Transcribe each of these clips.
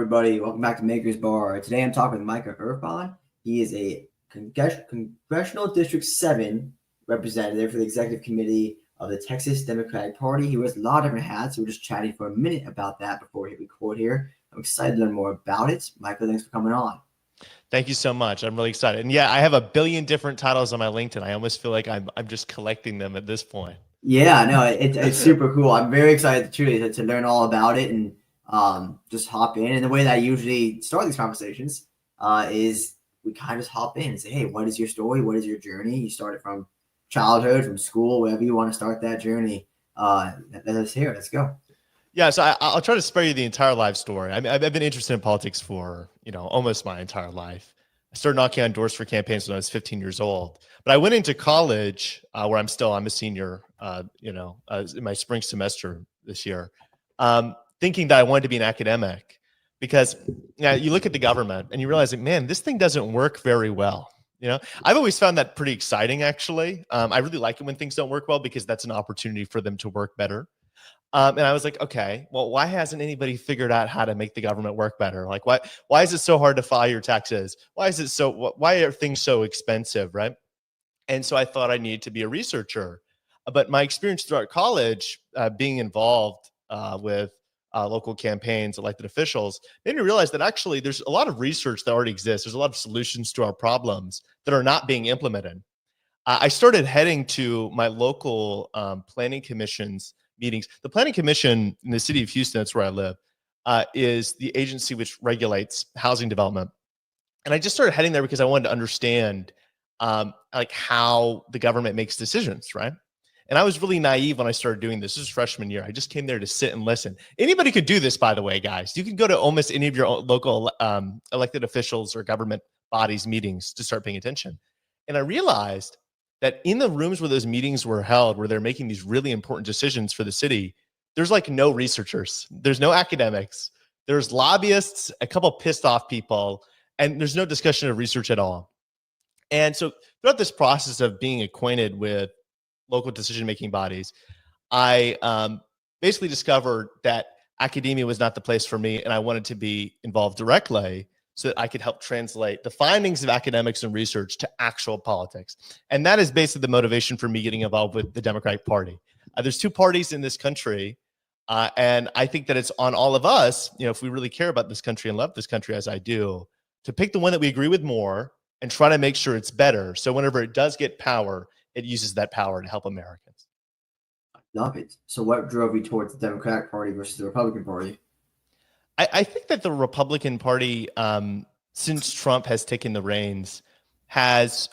everybody? Welcome back to Maker's Bar. Today I'm talking with Micah Erfan. He is a Congressional District 7 representative for the Executive Committee of the Texas Democratic Party. He wears a lot of different hats. We're just chatting for a minute about that before we hit record here. I'm excited to learn more about it. Micah, thanks for coming on. Thank you so much. I'm really excited. And yeah, I have a billion different titles on my LinkedIn. I almost feel like I'm just collecting them at this point. Yeah, no, it's super cool. I'm very excited to learn all about it and just hop in. And the way that I usually start these conversations is we kind of just hop in and say, hey, what is your story? What is your journey? You start it from childhood, from school, wherever you want to start that journey. Let's hear it. Let's go. Yeah, so I'll try to spare you the entire life story. I mean, I've been interested in politics for, almost my entire life. I started knocking on doors for campaigns when I was 15 years old. But I went into college where I'm a senior, in my spring semester this year, thinking that I wanted to be an academic because you look at the government and you realize that, man, this thing doesn't work very well. I've always found that pretty exciting, actually. I really like it when things don't work well because that's an opportunity for them to work better. And I was like, okay, well, why hasn't anybody figured out how to make the government work better? Like, why is it so hard to file your taxes? Why are things so expensive, right? And so I thought I needed to be a researcher. But my experience throughout college, being involved with local campaigns, elected officials, made me realize that actually there's a lot of research that already exists. There's a lot of solutions to our problems that are not being implemented. I started heading to my local planning commission's meetings. The Planning Commission in the city of Houston, that's where I live, is the agency which regulates housing development. And I just started heading there because I wanted to understand how the government makes decisions, right? And I was really naive when I started doing this. This was freshman year. I just came there to sit and listen. Anybody could do this, by the way, guys. You can go to almost any of your local elected officials or government bodies meetings to start paying attention. And I realized that in the rooms where those meetings were held, where they're making these really important decisions for the city, there's like no researchers, there's no academics, there's lobbyists, a couple pissed off people, and there's no discussion of research at all. And so throughout this process of being acquainted with local decision-making bodies, I basically discovered that academia was not the place for me, and I wanted to be involved directly so that I could help translate the findings of academics and research to actual politics. And that is basically the motivation for me getting involved with the Democratic Party. There's two parties in this country, and I think that it's on all of us, if we really care about this country and love this country as I do, to pick the one that we agree with more and try to make sure it's better. So whenever it does get power, it uses that power to help Americans. Love it. So what drove you towards the Democratic Party versus the Republican Party? I think that the Republican Party, since Trump has taken the reins, has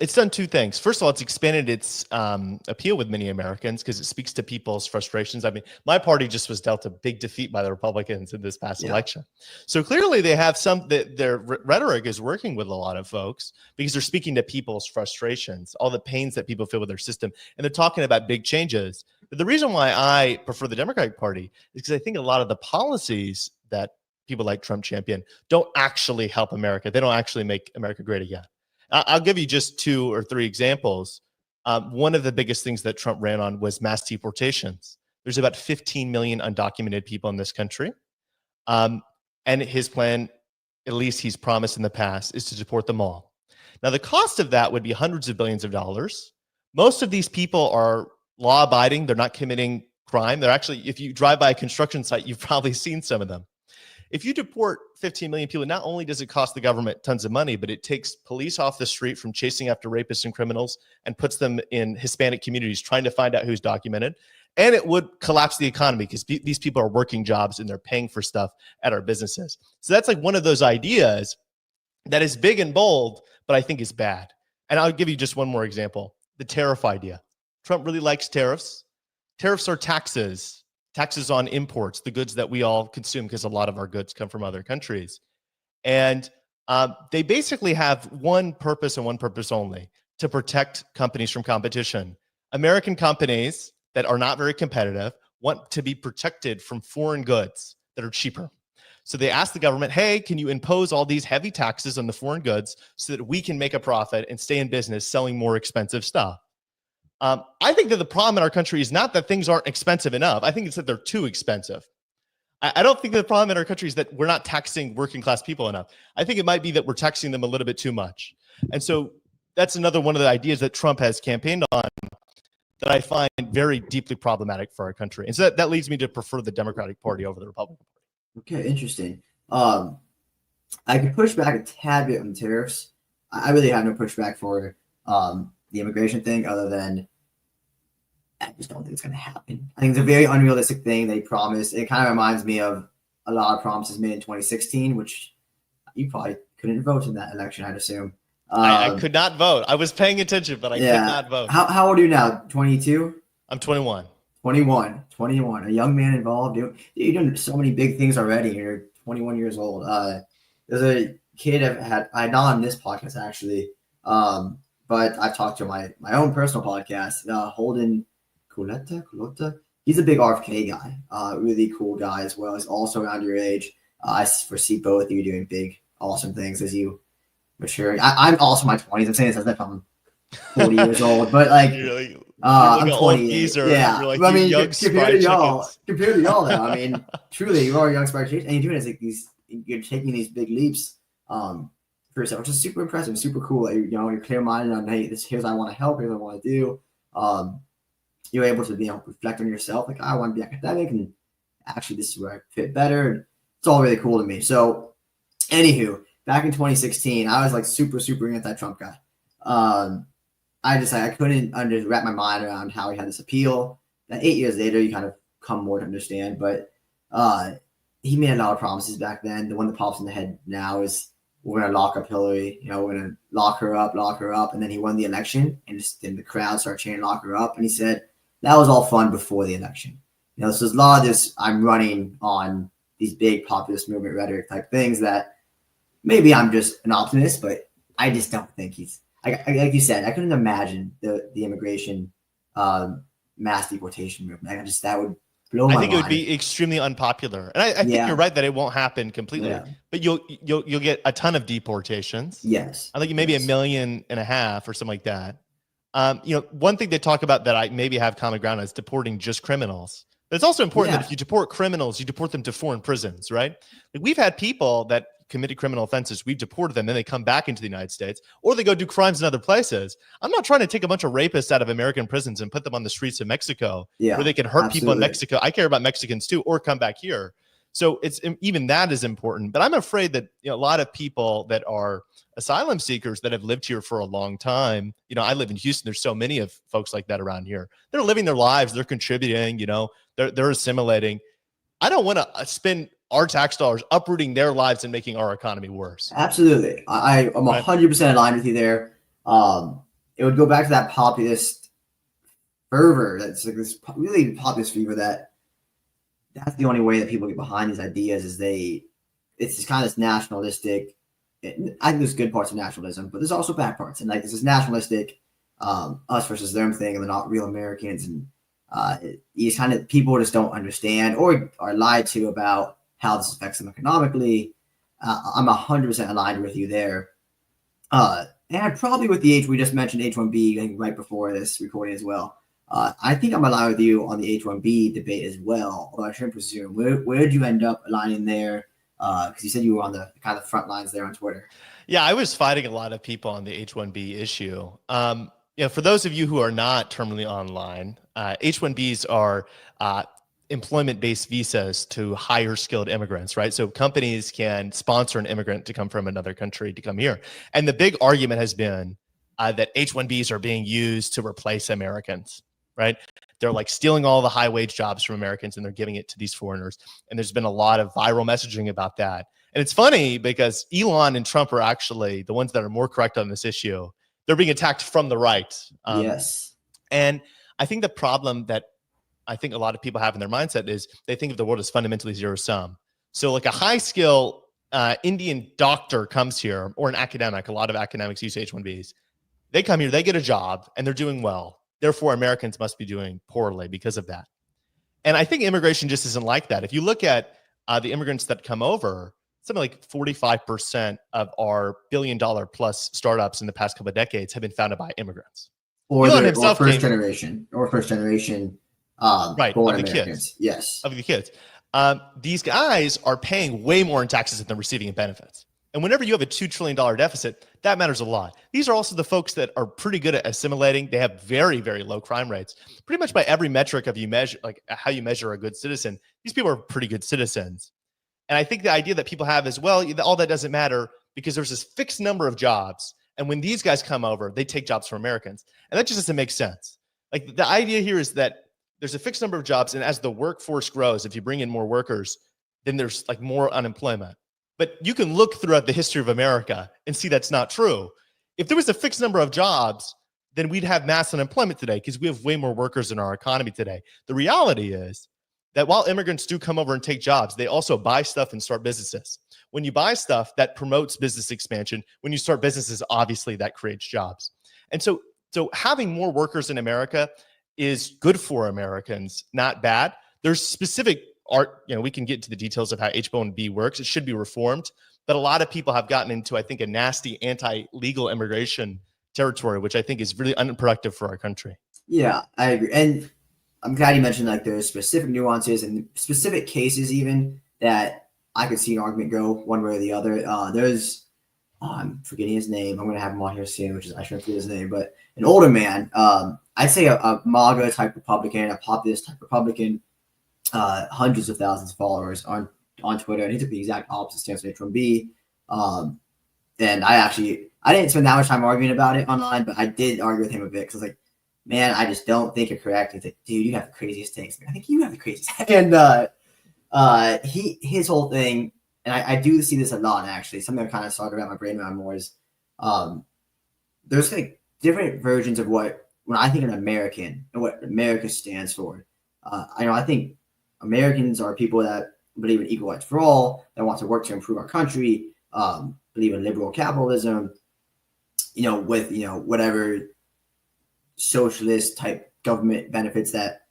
it's done two things. First of all, it's expanded its appeal with many Americans because it speaks to people's frustrations. I mean, my party just was dealt a big defeat by the Republicans in this past election. So clearly they have their rhetoric is working with a lot of folks because they're speaking to people's frustrations, all the pains that people feel with their system, and they're talking about big changes. But the reason why I prefer the Democratic Party is because I think a lot of the policies that people like Trump champion don't actually help America. They don't actually make America great again. I'll give you just 2 or 3 examples. One of the biggest things that Trump ran on was mass deportations. There's about 15 million undocumented people in this country. And his plan, at least he's promised in the past, is to deport them all. Now, the cost of that would be hundreds of billions of dollars. Most of these people are law-abiding. They're not committing crime. They're actually, if you drive by a construction site, you've probably seen some of them. If you deport 15 million people, not only does it cost the government tons of money, but it takes police off the street from chasing after rapists and criminals and puts them in Hispanic communities trying to find out who's documented. And it would collapse the economy because these people are working jobs and they're paying for stuff at our businesses. So that's like one of those ideas that is big and bold, but I think is bad. And I'll give you just one more example, the tariff idea. Trump really likes tariffs. Tariffs are taxes on imports, the goods that we all consume, because a lot of our goods come from other countries. And they basically have one purpose and one purpose only, to protect companies from competition. American companies that are not very competitive want to be protected from foreign goods that are cheaper. So they ask the government, hey, can you impose all these heavy taxes on the foreign goods so that we can make a profit and stay in business selling more expensive stuff? I think that the problem in our country is not that things aren't expensive enough. I think it's that they're too expensive. I don't think the problem in our country is that we're not taxing working class people enough. I think it might be that we're taxing them a little bit too much. And so that's another one of the ideas that Trump has campaigned on that I find very deeply problematic for our country. And so that leads me to prefer the Democratic Party over the Republican Party. Okay, interesting. I could push back a tad bit on tariffs. I really have no pushback for the immigration thing, other than I just don't think it's going to happen. I think it's a very unrealistic thing they promised. It kind of reminds me of a lot of promises made in 2016, which you probably couldn't vote in that election, I'd assume. I could not vote. I was paying attention, but I could not vote. How old are you now? 22? I'm 21. 21. A young man involved. You're doing so many big things already. You're 21 years old. There's a kid I not on this podcast actually, but I've talked to my own personal podcast. Holden Culota. He's a big RFK guy. Really cool guy as well. He's also around your age. I foresee both of you doing big, awesome things as you mature. I'm also in my 20s. I'm saying this as if I'm 40 years old, but like, I'm 28. Yeah, like, I mean, compared to y'all, though, I mean, truly, you are a young Spark chicken, and you're doing it like you're taking these big leaps for yourself, which is super impressive, super cool. That you're clear-minded on, hey, here's what I want to help, here's what I want to do. You're able to reflect on yourself, like I want to be academic, and actually this is where I fit better. And it's all really cool to me. So, anywho, back in 2016, I was like super anti-Trump guy. I couldn't wrap my mind around how he had this appeal. That 8 years later, you kind of come more to understand. But he made a lot of promises back then. The one that pops in the head now is we're going to lock up Hillary. We're going to lock her up. And then he won the election, and then the crowd started chanting, lock her up. And he said that was all fun before the election. So there's a lot of this, I'm running on these big populist movement rhetoric type things that maybe I'm just an optimist, but I just don't think he's like you said. I couldn't imagine the immigration mass deportation movement. That would blow my mind. I think it would be extremely unpopular, and I think you're right that it won't happen completely. But you'll get a ton of deportations. Yes, I think maybe 1.5 million or something like that. One thing they talk about that I maybe have common ground is deporting just criminals. But it's also important that if you deport criminals, you deport them to foreign prisons, right? Like we've had people that committed criminal offenses, we've deported them, then they come back into the United States, or they go do crimes in other places. I'm not trying to take a bunch of rapists out of American prisons and put them on the streets of Mexico where they can hurt people in Mexico. I care about Mexicans too, or come back here. So it's even that is important. But I'm afraid that a lot of people that are asylum seekers that have lived here for a long time, I live in Houston. There's so many of folks like that around here. They're living their lives. They're contributing. They're assimilating. I don't want to spend our tax dollars uprooting their lives and making our economy worse. Absolutely. I'm 100% aligned with you there. It would go back to that populist fervor. That's like this really populist fever that's the only way that people get behind these ideas is it's just kind of this nationalistic. I think there's good parts of nationalism, but there's also bad parts. And like this is nationalistic, us versus them thing, and they're not real Americans. And these kind of people just don't understand or are lied to about how this affects them economically. I'm 100% aligned with you there. And probably with the we just mentioned H-1B, I think right before this recording as well. I think I'm aligned with you on the H-1B debate as well. Although I shouldn't presume. Where did you end up aligning there? Because you said you were on the kind of front lines there on Twitter. Yeah, I was fighting a lot of people on the H-1B issue. For those of you who are not terminally online, H-1Bs are employment-based visas to higher skilled immigrants, right? So companies can sponsor an immigrant to come from another country to come here. And the big argument has been that H-1Bs are being used to replace Americans, right? They're like stealing all the high wage jobs from Americans and they're giving it to these foreigners. And there's been a lot of viral messaging about that. And it's funny because Elon and Trump are actually the ones that are more correct on this issue. They're being attacked from the right. Yes. And I think the problem that I think a lot of people have in their mindset is they think of the world as fundamentally zero sum. So like a high skill Indian doctor comes here, or an academic, a lot of academics use H-1Bs. They come here, they get a job, and they're doing well. Therefore, Americans must be doing poorly because of that. And I think immigration just isn't like that. If you look at the immigrants that come over, something like 45% of our billion-dollar plus startups in the past couple of decades have been founded by immigrants. Or first generation. Right, born of the Americans. Kids. Yes. Of the kids. These guys are paying way more in taxes than they're receiving in benefits. And whenever you have a $2 trillion deficit, that matters a lot. These are also the folks that are pretty good at assimilating. They have very, very low crime rates. Pretty much by every metric of you measure, like how you measure a good citizen, these people are pretty good citizens. And I think the idea that people have is, well, all that doesn't matter because there's this fixed number of jobs. And when these guys come over, they take jobs from Americans. And that just doesn't make sense. Like the idea here is that there's a fixed number of jobs. And as the workforce grows, if you bring in more workers, then there's like more unemployment. But you can look throughout the history of America and see that's not true. If there was a fixed number of jobs, then we'd have mass unemployment today because we have way more workers in our economy today. The reality is that while immigrants do come over and take jobs, they also buy stuff and start businesses. When you buy stuff, that promotes business expansion. When you start businesses, obviously that creates jobs. And so having more workers in America is good for Americans, not bad. There's specific we can get into the details of how H-1B works. It should be reformed. But a lot of people have gotten into, I think, a nasty anti-legal immigration territory, which I think is really unproductive for our country. Yeah, I agree. And I'm glad you mentioned like there's specific nuances and specific cases even that I could see an argument go one way or the other. I'm forgetting his name. I'm going to have him on here soon, which is, I shouldn't forget his name, but an older man, I'd say a MAGA type Republican, a populist type Republican, hundreds of thousands of followers on Twitter, and he took the exact opposite stance on H-1B. And I didn't spend that much time arguing about it online, but I did argue with him a bit because I was like, man, I just don't think you're correct. He's like, dude, you have the craziest takes. I think you have the craziest. And his whole thing, and I do see this a lot actually. Something I kind of started around my brain around more is there's like different versions of when I think an American and what America stands for. I think Americans are people that believe in equal rights for all, that want to work to improve our country, believe in liberal capitalism, with, whatever socialist type government benefits that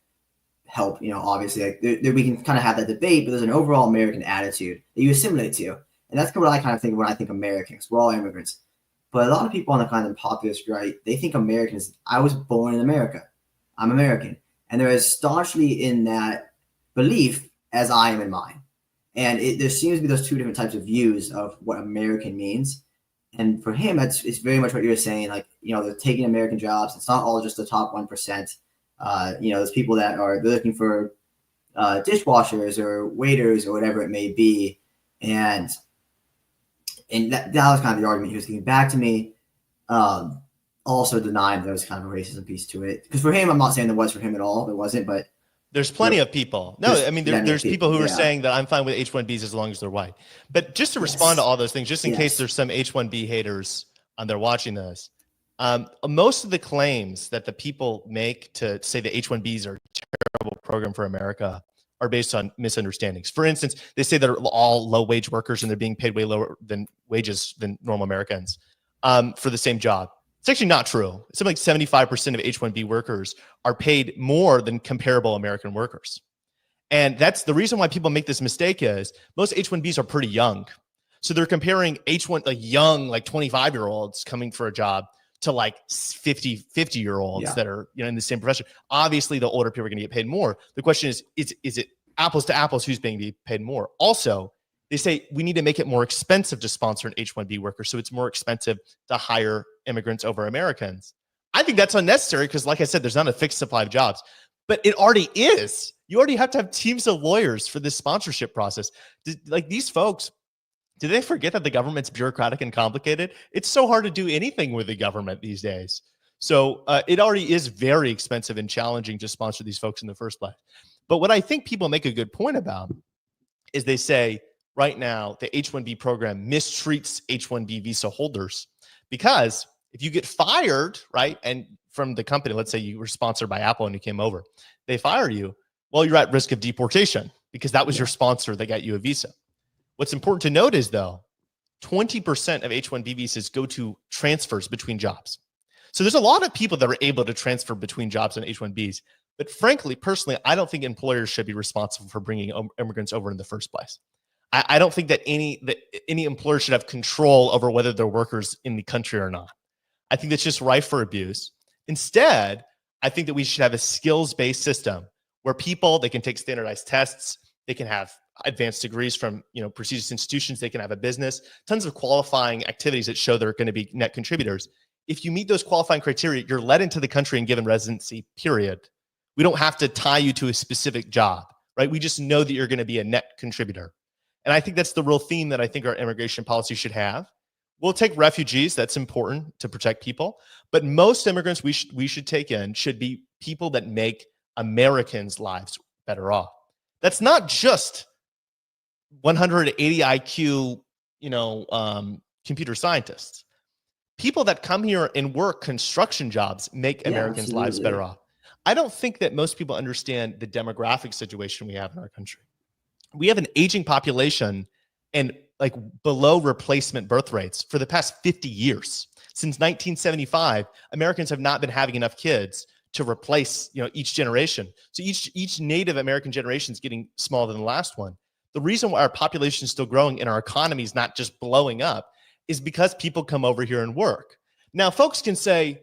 help, obviously like we can kind of have that debate, but there's an overall American attitude that you assimilate to. And that's what I kind of think when I think Americans. We're all immigrants. But a lot of people on the kind of populist right, they think Americans, I was born in America. I'm American. And they're as staunchly in that belief as I am in mine. And there seems to be those two different types of views of what American means. And for him, it's very much what you're saying. Like, they're taking American jobs. It's not all just the top 1%. There's people that they're looking for dishwashers or waiters or whatever it may be. And that was kind of the argument he was giving back to me. Also denying there was kind of a racism piece to it. Because for him, I'm not saying there was for him at all. There wasn't, but there's plenty of people. No, I mean, there's people who are saying that I'm fine with H-1Bs as long as they're white. But just to respond to all those things, just in case there's some H-1B haters on there watching this, most of the claims that the people make to say that H-1Bs are a terrible program for America are based on misunderstandings. For instance, they say they're all low-wage workers and they're being paid way lower than wages than normal Americans for the same job. It's actually not true. Something like 75% of H-1B workers are paid more than comparable American workers. And that's the reason why people make this mistake is most H-1Bs are pretty young. So they're comparing H-1, like young, like 25-year-olds coming for a job to like 50-year-olds that are in the same profession. Obviously, the older people are going to get paid more. The question is it apples to apples who's being paid more? Also, they say we need to make it more expensive to sponsor an H-1B worker, so it's more expensive to hire immigrants over Americans. I think that's unnecessary because, like I said, there's not a fixed supply of jobs, but it already is. You already have to have teams of lawyers for this sponsorship process. Like these folks, do they forget that the government's bureaucratic and complicated? It's so hard to do anything with the government these days. So it already is very expensive and challenging to sponsor these folks in the first place. But what I think people make a good point about is they say, right now, the H-1B program mistreats H-1B visa holders because if you get fired, right, and from the company, let's say you were sponsored by Apple and you came over, they fire you, well, you're at risk of deportation because that was your sponsor that got you a visa. What's important to note is, though, 20% of H-1B visas go to transfers between jobs. So there's a lot of people that are able to transfer between jobs on H-1Bs. But frankly, personally, I don't think employers should be responsible for bringing immigrants over in the first place. I don't think that any employer should have control over whether they're workers in the country or not. I think that's just rife for abuse. Instead, I think that we should have a skills-based system where people, they can take standardized tests, They can have advanced degrees from, prestigious institutions. They can have a business, tons of qualifying activities that show they're going to be net contributors. If you meet those qualifying criteria, you're let into the country and given residency, period. We don't have to tie you to a specific job, right? We just know that you're going to be a net contributor. And I think that's the real theme that I think our immigration policy should have. We'll take refugees. That's important to protect people. But most immigrants we should take in should be people that make Americans' lives better off. That's not just 180 IQ, computer scientists. People that come here and work construction jobs make Americans' lives better off. I don't think that most people understand the demographic situation we have in our country. We have an aging population and like below replacement birth rates for the past 50 years. Since 1975, Americans have not been having enough kids to replace, each generation. So each Native American generation is getting smaller than the last one. The reason why our population is still growing and our economy is not just blowing up is because people come over here and work. Now, folks can say,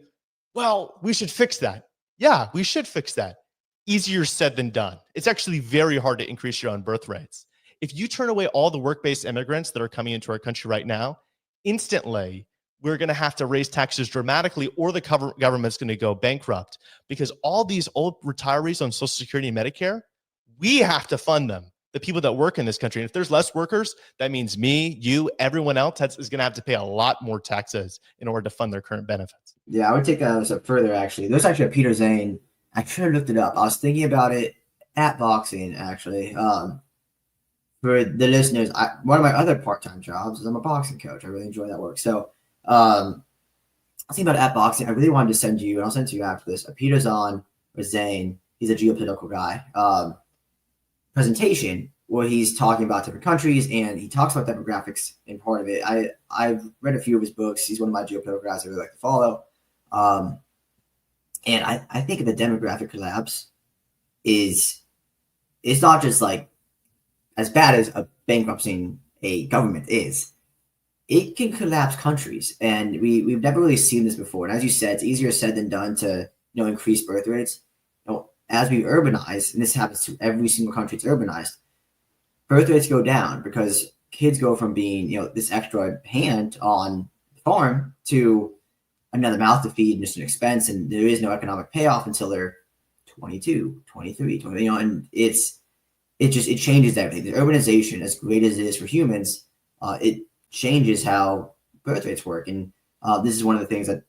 well, we should fix that. Yeah, we should fix that. Easier said than done. It's actually very hard to increase your own birth rates. If you turn away all the work-based immigrants that are coming into our country right now, instantly, we're going to have to raise taxes dramatically, or the government's going to go bankrupt, because all these old retirees on Social Security and Medicare, we have to fund them, the people that work in this country. And if there's less workers, that means me, you, everyone else is going to have to pay a lot more taxes in order to fund their current benefits. Yeah, I would take that a step further, actually. There's actually a Peter Zane. I should have looked it up. I was thinking about it at boxing, actually. For the listeners, one of my other part-time jobs is I'm a boxing coach. I really enjoy that work. So I was thinking about it at boxing. I really wanted to send you, and I'll send it to you after this, a Peter Zane. He's a geopolitical guy. Presentation where he's talking about different countries, and he talks about demographics in part of it. I've read a few of his books. He's one of my geopolitical guys I really like to follow. And I think the demographic collapse it's not just like as bad as a bankrupting a government is. It can collapse countries, and we've never really seen this before. And as you said, it's easier said than done to increase birth rates. As we urbanize, and this happens to every single country that's urbanized, birth rates go down because kids go from being this extra hand on the farm to another mouth to feed and just an expense, and there is no economic payoff until they're 22, 23, 20, and it changes everything. The urbanization, as great as it is for humans, it changes how birth rates work. And this is one of the things that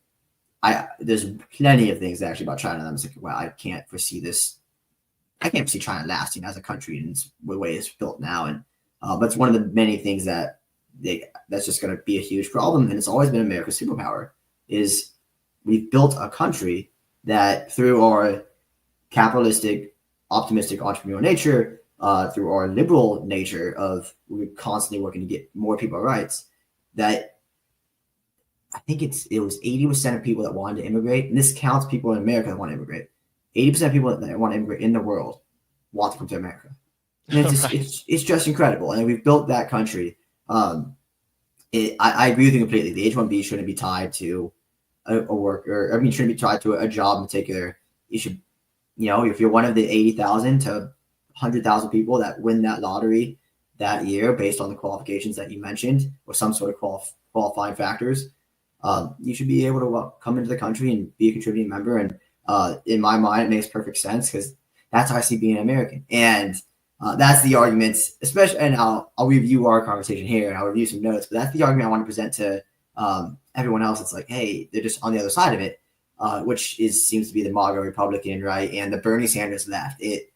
there's plenty of things actually about China that I'm just like, wow, I can't foresee this. I can't see China lasting as a country in the way it's built now. And but it's one of the many things that's just going to be a huge problem. And it's always been America's superpower is we've built a country that through our capitalistic, optimistic, entrepreneurial nature, through our liberal nature of we're constantly working to get more people rights, that I think it was 80% of people that wanted to immigrate, and this counts people in America that want to immigrate. 80% of people that want to immigrate in the world want to come to America. And it's just incredible. And we've built that country. I agree with you completely. The H-1B shouldn't be tied to a worker. I mean, shouldn't be tied to a job in particular. You should, if you're one of the 80,000 to 100,000 people that win that lottery that year based on the qualifications that you mentioned or some sort of qualifying factors, you should be able to come into the country and be a contributing member. And in my mind, it makes perfect sense because that's how I see being an American. And that's the arguments, especially, and I'll review our conversation here and I'll review some notes, but that's the argument I want to present to everyone else. It's like, hey, they're just on the other side of it, which seems to be the MAGA Republican, right? And the Bernie Sanders left. It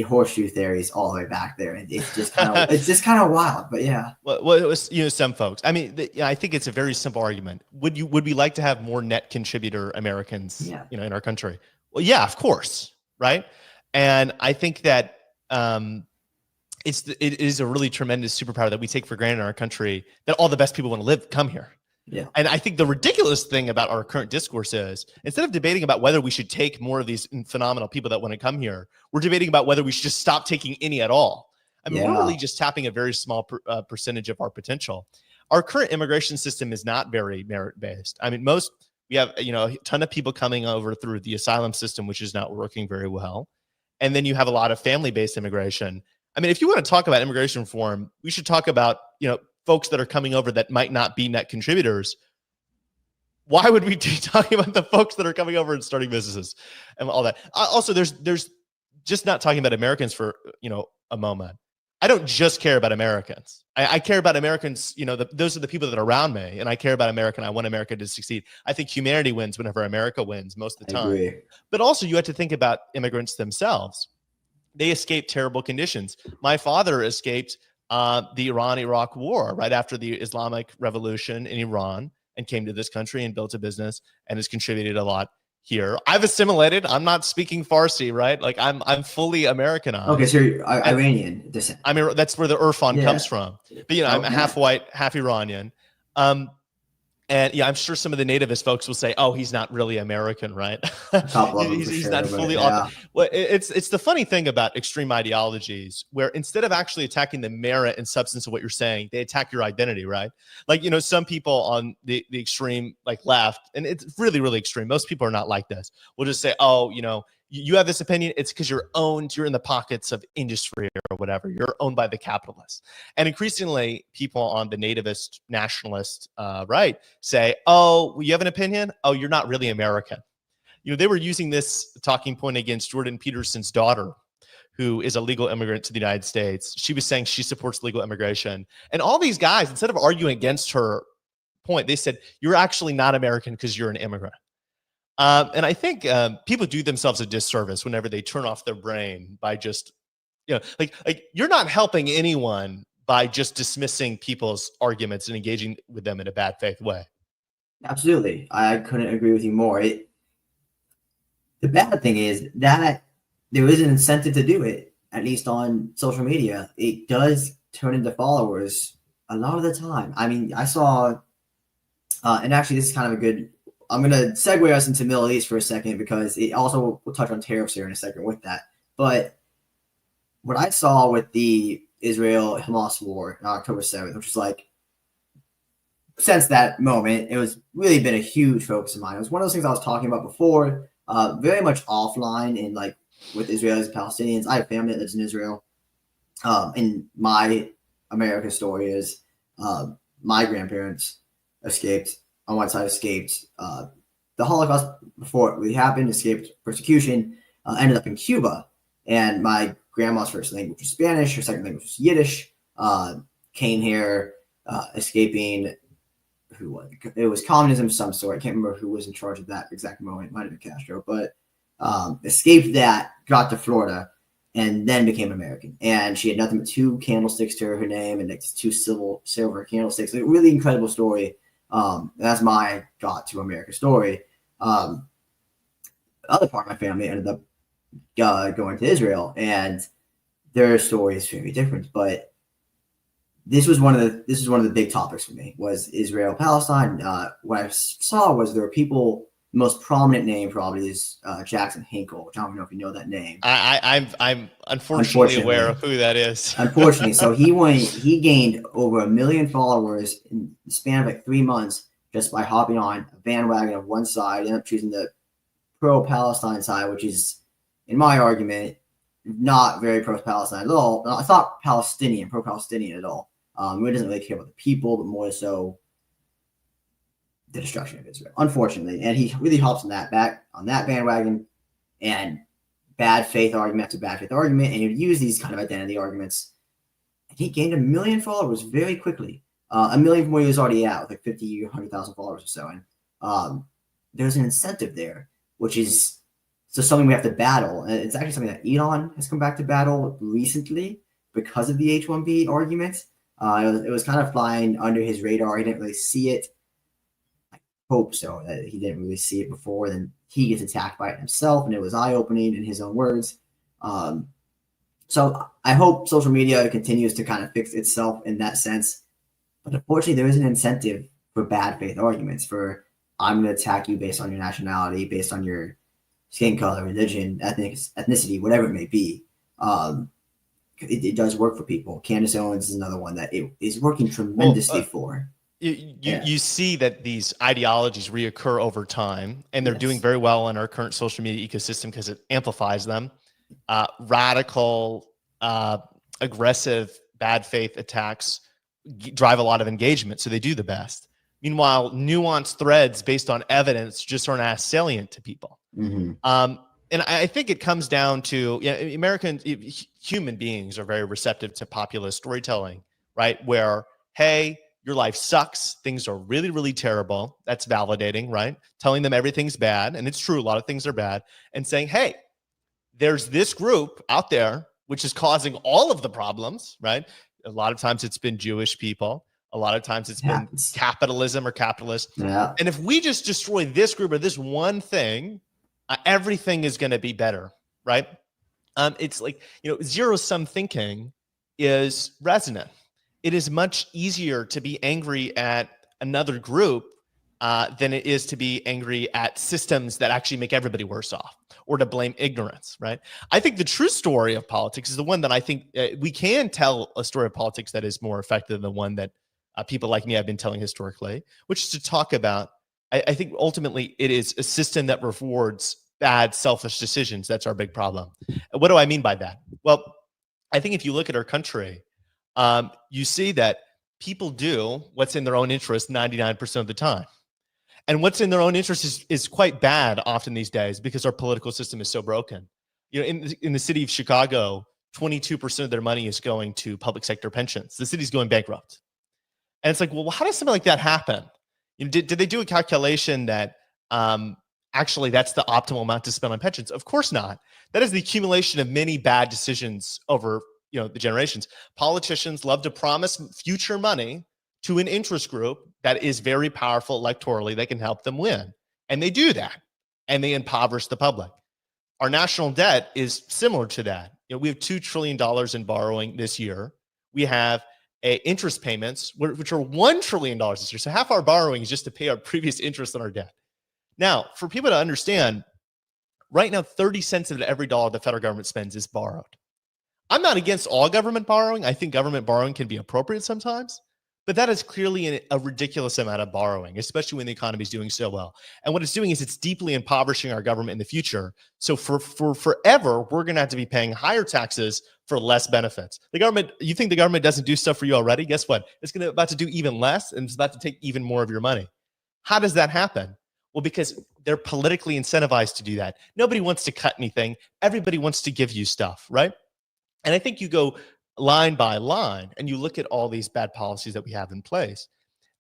horseshoe theories all the way back there. And it's just kind of wild, but yeah. Well, it was, some folks, I mean, I think it's a very simple argument. Would we like to have more net contributor Americans, in our country? Well, yeah, of course. Right. And I think that, it is a really tremendous superpower that we take for granted in our country, that all the best people want to come here. Yeah. And I think the ridiculous thing about our current discourse is instead of debating about whether we should take more of these phenomenal people that want to come here, we're debating about whether we should just stop taking any at all. I mean, we're really just tapping a very small percentage of our potential. Our current immigration system is not very merit-based. I mean, we have, a ton of people coming over through the asylum system, which is not working very well. And then you have a lot of family-based immigration. I mean, if you want to talk about immigration reform, we should talk about, folks that are coming over that might not be net contributors. Why would we be talking about the folks that are coming over and starting businesses and all that? Also, there's just not talking about Americans for, a moment. I don't just care about Americans. I care about Americans, those are the people that are around me, and I care about America, and I want America to succeed. I think humanity wins whenever America wins most of the time. Agree. But also you have to think about immigrants themselves. They escaped terrible conditions. My father escaped the Iran-Iraq war right after the Islamic Revolution in Iran and came to this country and built a business and has contributed a lot here. I've assimilated. I'm not speaking Farsi, right? Like I'm fully Americanized. Okay, so you're Iranian descent. I mean, that's where the Erfan comes from. But I'm half white, half Iranian. And yeah, I'm sure some of the nativist folks will say, "Oh, he's not really American, right? he's not fully." Yeah. Well, it's the funny thing about extreme ideologies, where instead of actually attacking the merit and substance of what you're saying, they attack your identity, right? Like some people on the extreme left, and it's really really extreme. Most people are not like this. Will just say, "Oh, you have this opinion. It's because you're in the pockets of industry or whatever. You're owned by the capitalists." And increasingly, people on the nativist, nationalist right say, "Oh, you have an opinion? Oh, you're not really American." They were using this talking point against Jordan Peterson's daughter, who is a legal immigrant to the United States. She was saying she supports legal immigration. And all these guys, instead of arguing against her point, they said, "You're actually not American because you're an immigrant." And I think people do themselves a disservice whenever they turn off their brain by just, like you're not helping anyone by just dismissing people's arguments and engaging with them in a bad faith way. Absolutely. I couldn't agree with you more. The bad thing is that there is an incentive to do it, at least on social media. It does turn into followers a lot of the time. I mean, I saw, and actually this is kind of a good, I'm going to segue us into Middle East for a second, because it also will touch on tariffs here in a second with that. But what I saw with the Israel-Hamas war on October 7th, which was since that moment, it was really been a huge focus of mine. It was one of those things I was talking about before, very much offline in with Israelis and Palestinians. I have family that lives in Israel. And my America story is my grandparents escaped. On one side, escaped the Holocaust before it really happened, escaped persecution, ended up in Cuba. And my grandma's first language was Spanish, her second language was Yiddish, came here escaping, it was communism of some sort. I can't remember who was in charge of that exact moment. It might have been Castro, but escaped that, got to Florida, and then became American. And she had nothing but 2 candlesticks to her name and 2 silver candlesticks. A really incredible story. That's my got to America story. The other part of my family ended up going to Israel, and their story is very different. But this was one of the big topics for me, was Israel Palestine. What I saw was there were people. The most prominent name probably is Jackson Hinkle, which I don't know if you know that name. I'm unfortunately aware of who that is. Unfortunately, so he gained over 1 million followers in the span of 3 months just by hopping on a bandwagon of one side, ended up choosing the pro-Palestine side, which is, in my argument, not very pro-Palestine at all. It's not pro-Palestinian at all. He doesn't really care about the people, but more so the destruction of Israel, unfortunately. And he really hops on that bandwagon, and bad faith argument after bad faith argument, and he'd use these kind of identity arguments. And he gained 1 million followers very quickly. 1 million from where he was already at, with 50 or 100,000 followers or so. And there's an incentive there, which is something we have to battle. And it's actually something that Elon has come back to battle recently because of the H-1B argument. It was kind of flying under his radar. He didn't really see it. I hope so, that he didn't really see it before. Then he gets attacked by it himself, and it was eye-opening in his own words. So I hope social media continues to kind of fix itself in that sense. But unfortunately, there is an incentive for bad faith arguments, for I'm going to attack you based on your nationality, based on your skin color, religion, ethnicity, whatever it may be. It does work for people. Candace Owens is another one that it is working tremendously for. You see that these ideologies reoccur over time, and they're doing very well in our current social media ecosystem because it amplifies them. Radical aggressive, bad faith attacks drive a lot of engagement, so they do the best. Meanwhile, nuanced threads based on evidence just aren't as salient to people. Mm-hmm. And I think it comes down to American human beings are very receptive to populist storytelling, right? Where, hey, your life sucks. Things are really, really terrible. That's validating, right? Telling them everything's bad. And it's true. A lot of things are bad. And saying, hey, there's this group out there which is causing all of the problems, right? A lot of times it's been Jewish people. A lot of times it's been capitalism or capitalists. Yeah. And if we just destroy this group or this one thing, everything is going to be better, right? It's like, zero-sum thinking is resonant. It is much easier to be angry at another group than it is to be angry at systems that actually make everybody worse off, or to blame ignorance, right? I think the true story of politics is the one that I think we can tell a story of politics that is more effective than the one that people like me have been telling historically, which is to talk about, I think ultimately it is a system that rewards bad, selfish decisions. That's our big problem. What do I mean by that? Well, I think if you look at our country, you see that people do what's in their own interest 99% of the time. And what's in their own interest is quite bad often these days because our political system is so broken. In the city of Chicago, 22% of their money is going to public sector pensions. The city's going bankrupt. And it's like, well, how does something like that happen? Did they do a calculation that actually that's the optimal amount to spend on pensions? Of course not. That is the accumulation of many bad decisions over the generations. Politicians love to promise future money to an interest group that is very powerful electorally that can help them win. And they do that. And they impoverish the public. Our national debt is similar to that. We have $2 trillion in borrowing this year. We have interest payments, which are $1 trillion this year. So half our borrowing is just to pay our previous interest on our debt. Now, for people to understand, right now, 30 cents of every dollar the federal government spends is borrowed. I'm not against all government borrowing. I think government borrowing can be appropriate sometimes, but that is clearly a ridiculous amount of borrowing, especially when the economy is doing so well. And what it's doing is it's deeply impoverishing our government in the future. So for forever, we're going to have to be paying higher taxes for less benefits. The government, you think the government doesn't do stuff for you already? Guess what? It's about to do even less, and it's about to take even more of your money. How does that happen? Well, because they're politically incentivized to do that. Nobody wants to cut anything. Everybody wants to give you stuff, right? And I think you go line by line and you look at all these bad policies that we have in place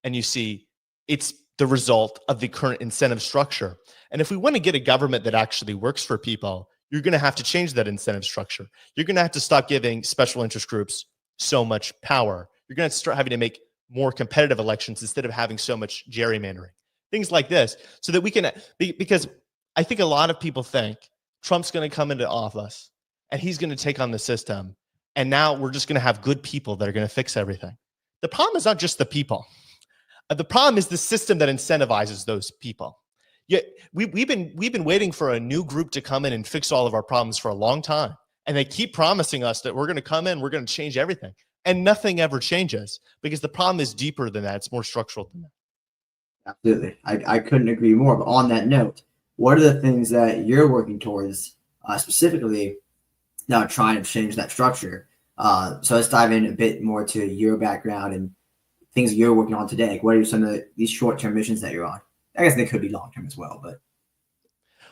and you see it's the result of the current incentive structure. And if we want to get a government that actually works for people, you're going to have to change that incentive structure. You're going to have to stop giving special interest groups so much power. You're going to start having to make more competitive elections instead of having so much gerrymandering. Things like this, so that we can, because I think a lot of people think Trump's going to come into office and he's going to take on the system. And now we're just going to have good people that are going to fix everything. The problem is not just the people. The problem is the system that incentivizes those people. Yet we've been waiting for a new group to come in and fix all of our problems for a long time. And they keep promising us that we're going to come in, we're going to change everything. And nothing ever changes because the problem is deeper than that. It's more structural than that. Absolutely. I couldn't agree more. But on that note, what are the things that you're working towards specifically now trying to change that structure? So let's dive in a bit more to your background and things you're working on today. Like, what are some of these short-term missions that you're on? I guess they could be long-term as well, but.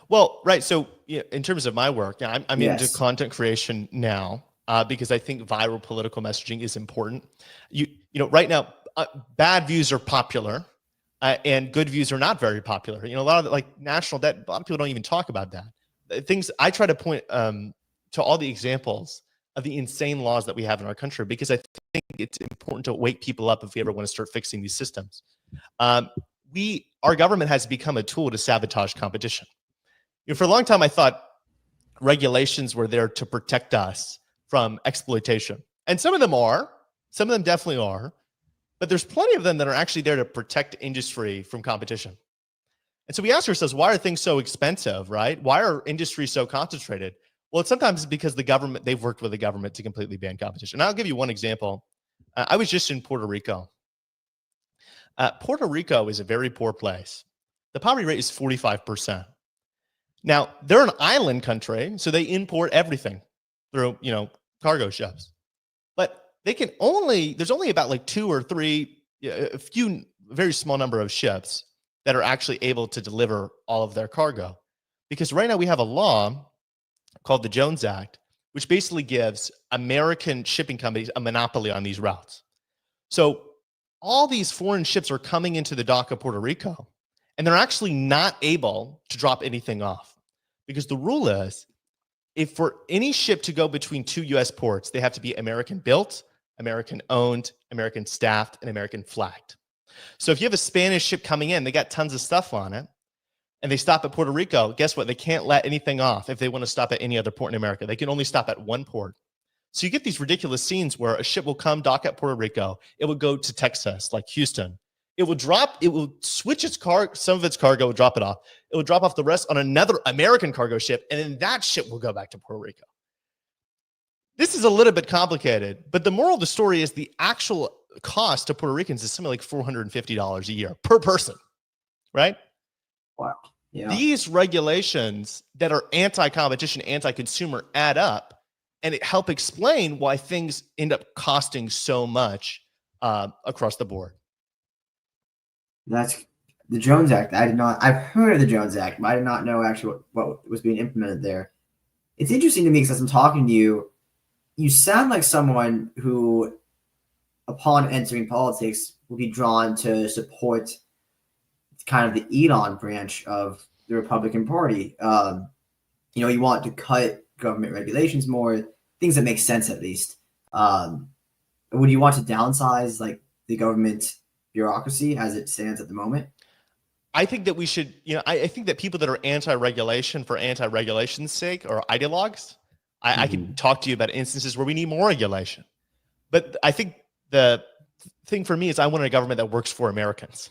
Well, right. So in terms of my work, I'm into content creation now because I think viral political messaging is important. Right now, bad views are popular. And good views are not very popular. A lot of national debt, a lot of people don't even talk about that. Things I try to point to all the examples of the insane laws that we have in our country, because I think it's important to wake people up if we ever want to start fixing these systems. Our government has become a tool to sabotage competition. For a long time, I thought regulations were there to protect us from exploitation. And some of them definitely are. But there's plenty of them that are actually there to protect industry from competition. And so we ask ourselves, why are things so expensive, right? Why are industries so concentrated? Well, it's sometimes because they've worked with the government to completely ban competition. And I'll give you one example. I was just in Puerto Rico. Puerto Rico is a very poor place. The poverty rate is 45%. Now, they're an island country, so they import everything through, cargo ships. but there's only about like 2 or 3, a few, very small number of ships that are actually able to deliver all of their cargo. Because right now we have a law called the Jones Act, which basically gives American shipping companies a monopoly on these routes. So all these foreign ships are coming into the dock of Puerto Rico, and they're actually not able to drop anything off, because the rule is, if for any ship to go between 2 U.S. ports, they have to be American built, American owned, American staffed, and American flagged. So if you have a Spanish ship coming in, they got tons of stuff on it, and they stop at Puerto Rico, guess what? They can't let anything off if they want to stop at any other port in America. They can only stop at one port. So you get these ridiculous scenes where a ship will come, dock at Puerto Rico. It will go to Texas, like Houston. It will switch some of its cargo, will drop it off. It will drop off the rest on another American cargo ship, and then that ship will go back to Puerto Rico. This is a little bit complicated, but the moral of the story is the actual cost to Puerto Ricans is something like $450 a year per person, right? Wow. Yeah. These regulations that are anti-competition, anti-consumer add up, and it help explain why things end up costing so much across the board. That's the Jones Act. I've heard of the Jones Act, but I did not know actually what was being implemented there. It's interesting to me because as I'm talking to you, you sound like someone who, upon entering politics, will be drawn to support kind of the Elon branch of the Republican Party. You want to cut government regulations more, things that make sense at least. Would you want to downsize like the government bureaucracy as it stands at the moment? I think that we should, I think that people that are anti-regulation for anti-regulation's sake are ideologues. I can talk to you about instances where we need more regulation. But I think the thing for me is I want a government that works for Americans.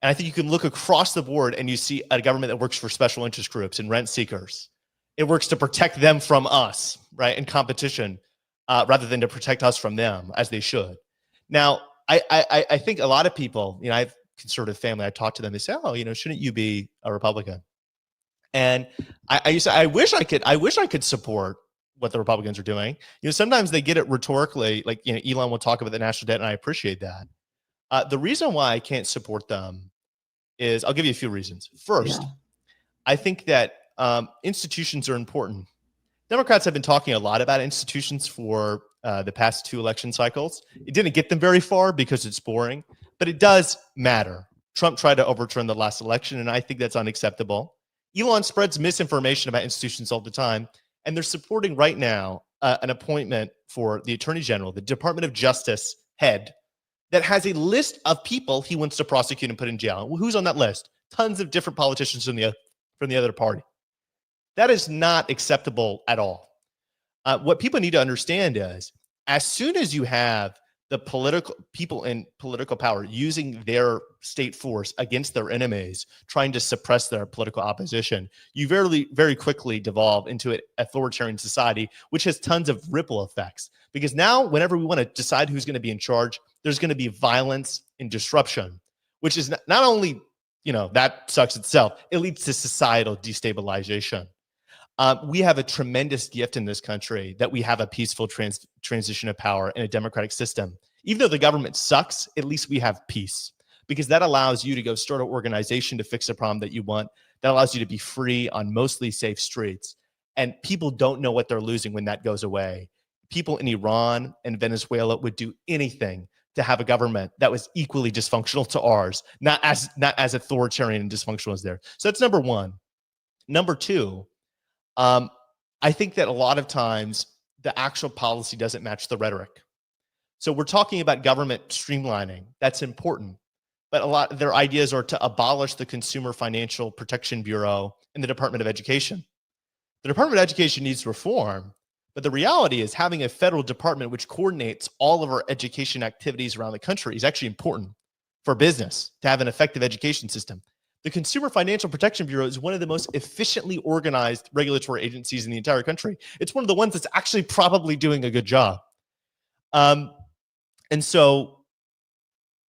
And I think you can look across the board and you see a government that works for special interest groups and rent seekers. It works to protect them from us, right, in competition, rather than to protect us from them, as they should. Now, I think a lot of people, I have conservative family, I talk to them, they say, oh, shouldn't you be a Republican? And I wish I could support what the Republicans are doing. Sometimes they get it rhetorically, like, Elon will talk about the national debt, and I appreciate that. The reason why I can't support them is, I'll give you a few reasons. First, I think that institutions are important. Democrats have been talking a lot about institutions for the past 2 election cycles. It didn't get them very far because it's boring, but it does matter. Trump tried to overturn the last election, and I think that's unacceptable. Elon spreads misinformation about institutions all the time, and they're supporting right now an appointment for the Attorney General, the Department of Justice head, that has a list of people he wants to prosecute and put in jail. Who's on that list? Tons of different politicians from the other party. That is not acceptable at all. What people need to understand is, as soon as you have the political people in political power using their state force against their enemies, trying to suppress their political opposition, you very, very quickly devolve into an authoritarian society, which has tons of ripple effects. Because now, whenever we want to decide who's going to be in charge, there's going to be violence and disruption, which is not only, that sucks itself, it leads to societal destabilization. We have a tremendous gift in this country that we have a peaceful transition of power in a democratic system. Even though the government sucks, at least we have peace, because that allows you to go start an organization to fix a problem that you want. That allows you to be free on mostly safe streets. And people don't know what they're losing when that goes away. People in Iran and Venezuela would do anything to have a government that was equally dysfunctional to ours, not as authoritarian and dysfunctional as theirs. So that's number one. Number two, I think that a lot of times the actual policy doesn't match the rhetoric. So we're talking about government streamlining. That's important. But a lot of their ideas are to abolish the Consumer Financial Protection Bureau and the Department of Education. The Department of Education needs reform, but the reality is having a federal department which coordinates all of our education activities around the country is actually important for business to have an effective education system. The Consumer Financial Protection Bureau is one of the most efficiently organized regulatory agencies in the entire country. It's one of the ones that's actually probably doing a good job. And so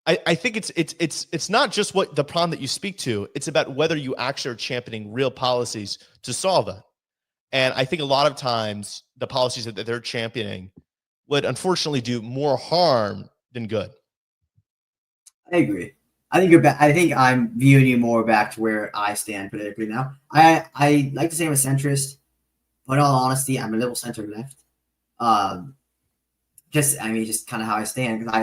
I think it's not just what the problem that you speak to, it's about whether you actually are championing real policies to solve it. And I think a lot of times the policies that they're championing would unfortunately do more harm than good. I agree. I think you're back. I think I'm viewing you more back to where I stand politically now. I like to say I'm a centrist, but in all honesty, I'm a little center left. Just kind of how I stand, because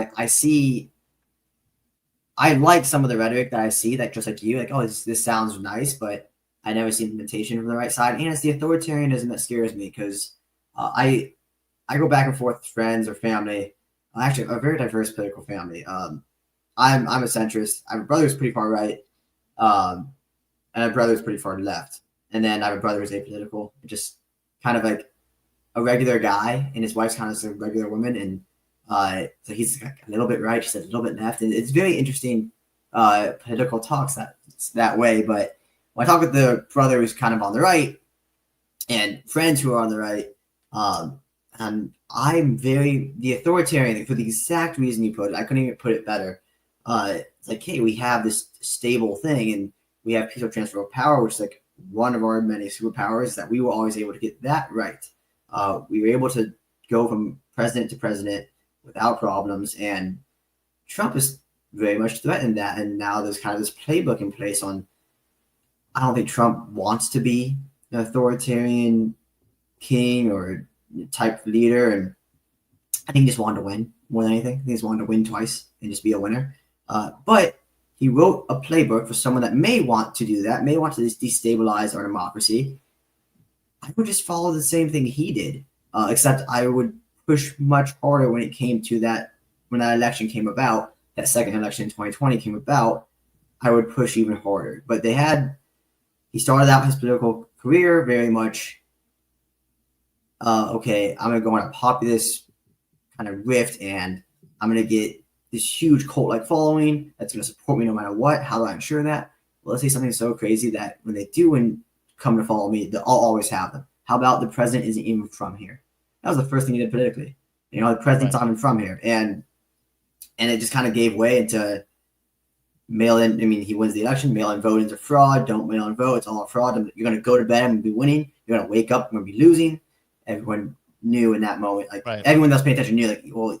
I like some of the rhetoric that I see, that just like you, like, oh, this sounds nice, but I never see implementation from the right side. And it's the authoritarianism that scares me, because I go back and forth with friends or family. Actually, a very diverse political family. I'm a centrist. I have a brother who's pretty far right, and a brother who's pretty far left, and then I have a brother who's apolitical, just kind of like a regular guy, and his wife's kind of a regular woman, and so he's like a little bit right, she's a little bit left, and it's very interesting political talks that way. But when I talk with the brother who's kind of on the right, and friends who are on the right, and I'm the authoritarian for the exact reason you put it. I couldn't even put it better. It's like, hey, we have this stable thing, and we have peaceful transfer of power, which is like one of our many superpowers, that we were always able to get that right. We were able to go from president to president without problems, and Trump has very much threatened that. And now there's kind of this playbook in place on, I don't think Trump wants to be an authoritarian king or type leader, and I think he just wanted to win more than anything. I think he just wanted to win twice and just be a winner. But he wrote a playbook for someone that may want to do that, may want to destabilize our democracy. I would just follow the same thing he did, except I would push much harder when it came to that. When that election came about, that second election in 2020 came about, I would push even harder. But he started out his political career very much, okay, I'm going to go on a populist kind of rift, and I'm going to get this huge cult-like following that's going to support me no matter what. How do I ensure that? Well, let's say something so crazy that when they do and come to follow me, I'll always have them. How about the president isn't even from here? That was the first thing he did politically. The president's not even from here. And it just kind of gave way into mail-in. I mean, he wins the election. Mail-in voting's a fraud. Don't mail-in vote. It's all a fraud. You're going to go to bed and be winning. You're going to wake up and be losing. Everyone knew in that moment. Like, right. Everyone that was paying attention knew, like, well,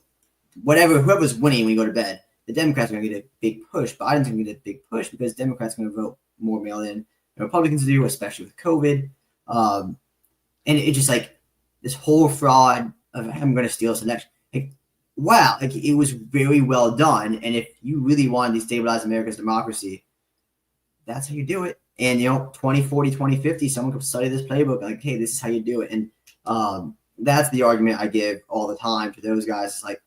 whoever's winning when you go to bed, the Democrats are going to get a big push. Biden's going to get a big push because Democrats are going to vote more mail-in than Republicans do, especially with COVID. And it just like this whole fraud of I'm going to steal this election. Like, wow, like it was very well done. And if you really want to destabilize America's democracy, that's how you do it. And 2040, 2050, someone could study this playbook, like, hey, this is how you do it. And that's the argument I give all the time to those guys. It's like,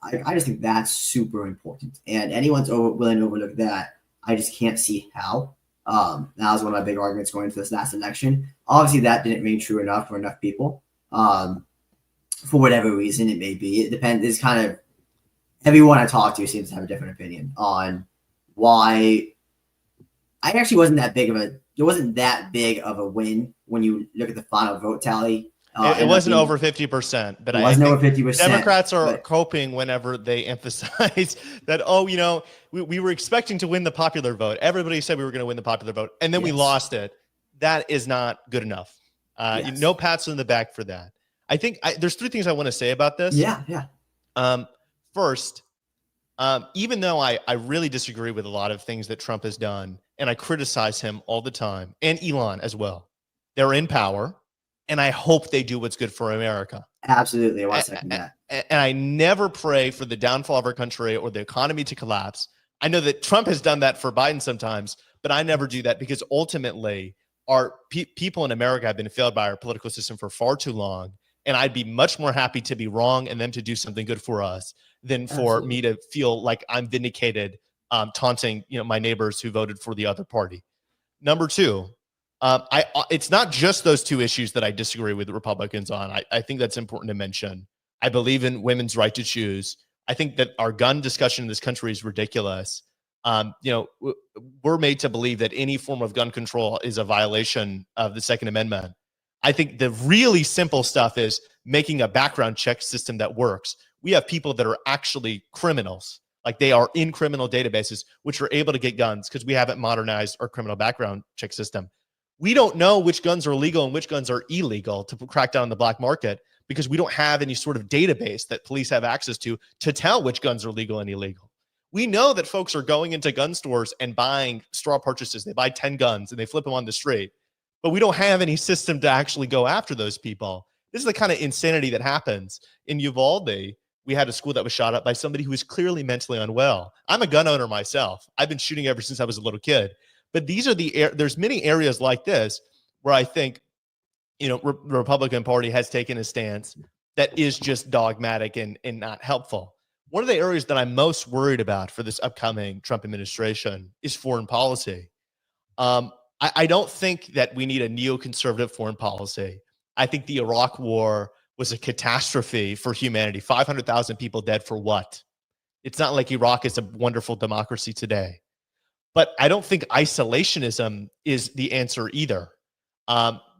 I just think that's super important. And anyone's willing to overlook that, I just can't see how. That was one of my big arguments going into this last election. Obviously, that didn't ring true enough for enough people. For whatever reason it may be. It depends. It's kind of everyone I talk to seems to have a different opinion on why. I actually wasn't that big of a win when you look at the final vote tally. It wasn't over 50%, but it wasn't over 50%. Democrats are coping whenever they emphasize that, we were expecting to win the popular vote. Everybody said we were going to win the popular vote, and then we lost it. That is not good enough. No pats on the back for that. I think there's three things I want to say about this. Yeah. First, even though I really disagree with a lot of things that Trump has done, and I criticize him all the time, and Elon as well, they're in power. And I hope they do what's good for America. Absolutely. I want to second that. And I never pray for the downfall of our country or the economy to collapse. I know that Trump has done that for Biden sometimes, but I never do that because ultimately our people in America have been failed by our political system for far too long. And I'd be much more happy to be wrong and them to do something good for us than for me to feel like I'm vindicated, taunting my neighbors who voted for the other party. Number two, it's not just those two issues that I disagree with the Republicans on. I think that's important to mention. I believe in women's right to choose. I think that our gun discussion in this country is ridiculous. We're made to believe that any form of gun control is a violation of the Second Amendment. I think the really simple stuff is making a background check system that works. We have people that are actually criminals, like they are in criminal databases, which are able to get guns because we haven't modernized our criminal background check system. We don't know which guns are legal and which guns are illegal to crack down on the black market, because we don't have any sort of database that police have access to tell which guns are legal and illegal. We know that folks are going into gun stores and buying straw purchases. They buy 10 guns and they flip them on the street, but we don't have any system to actually go after those people. This is the kind of insanity that happens. In Uvalde, we had a school that was shot up by somebody who was clearly mentally unwell. I'm a gun owner myself. I've been shooting ever since I was a little kid. But these are there's many areas like this where I think, the Republican Party has taken a stance that is just dogmatic and not helpful. One of the areas that I'm most worried about for this upcoming Trump administration is foreign policy. I don't think that we need a neoconservative foreign policy. I think the Iraq War was a catastrophe for humanity. 500,000 people dead for what? It's not like Iraq is a wonderful democracy today. But I don't think isolationism is the answer either.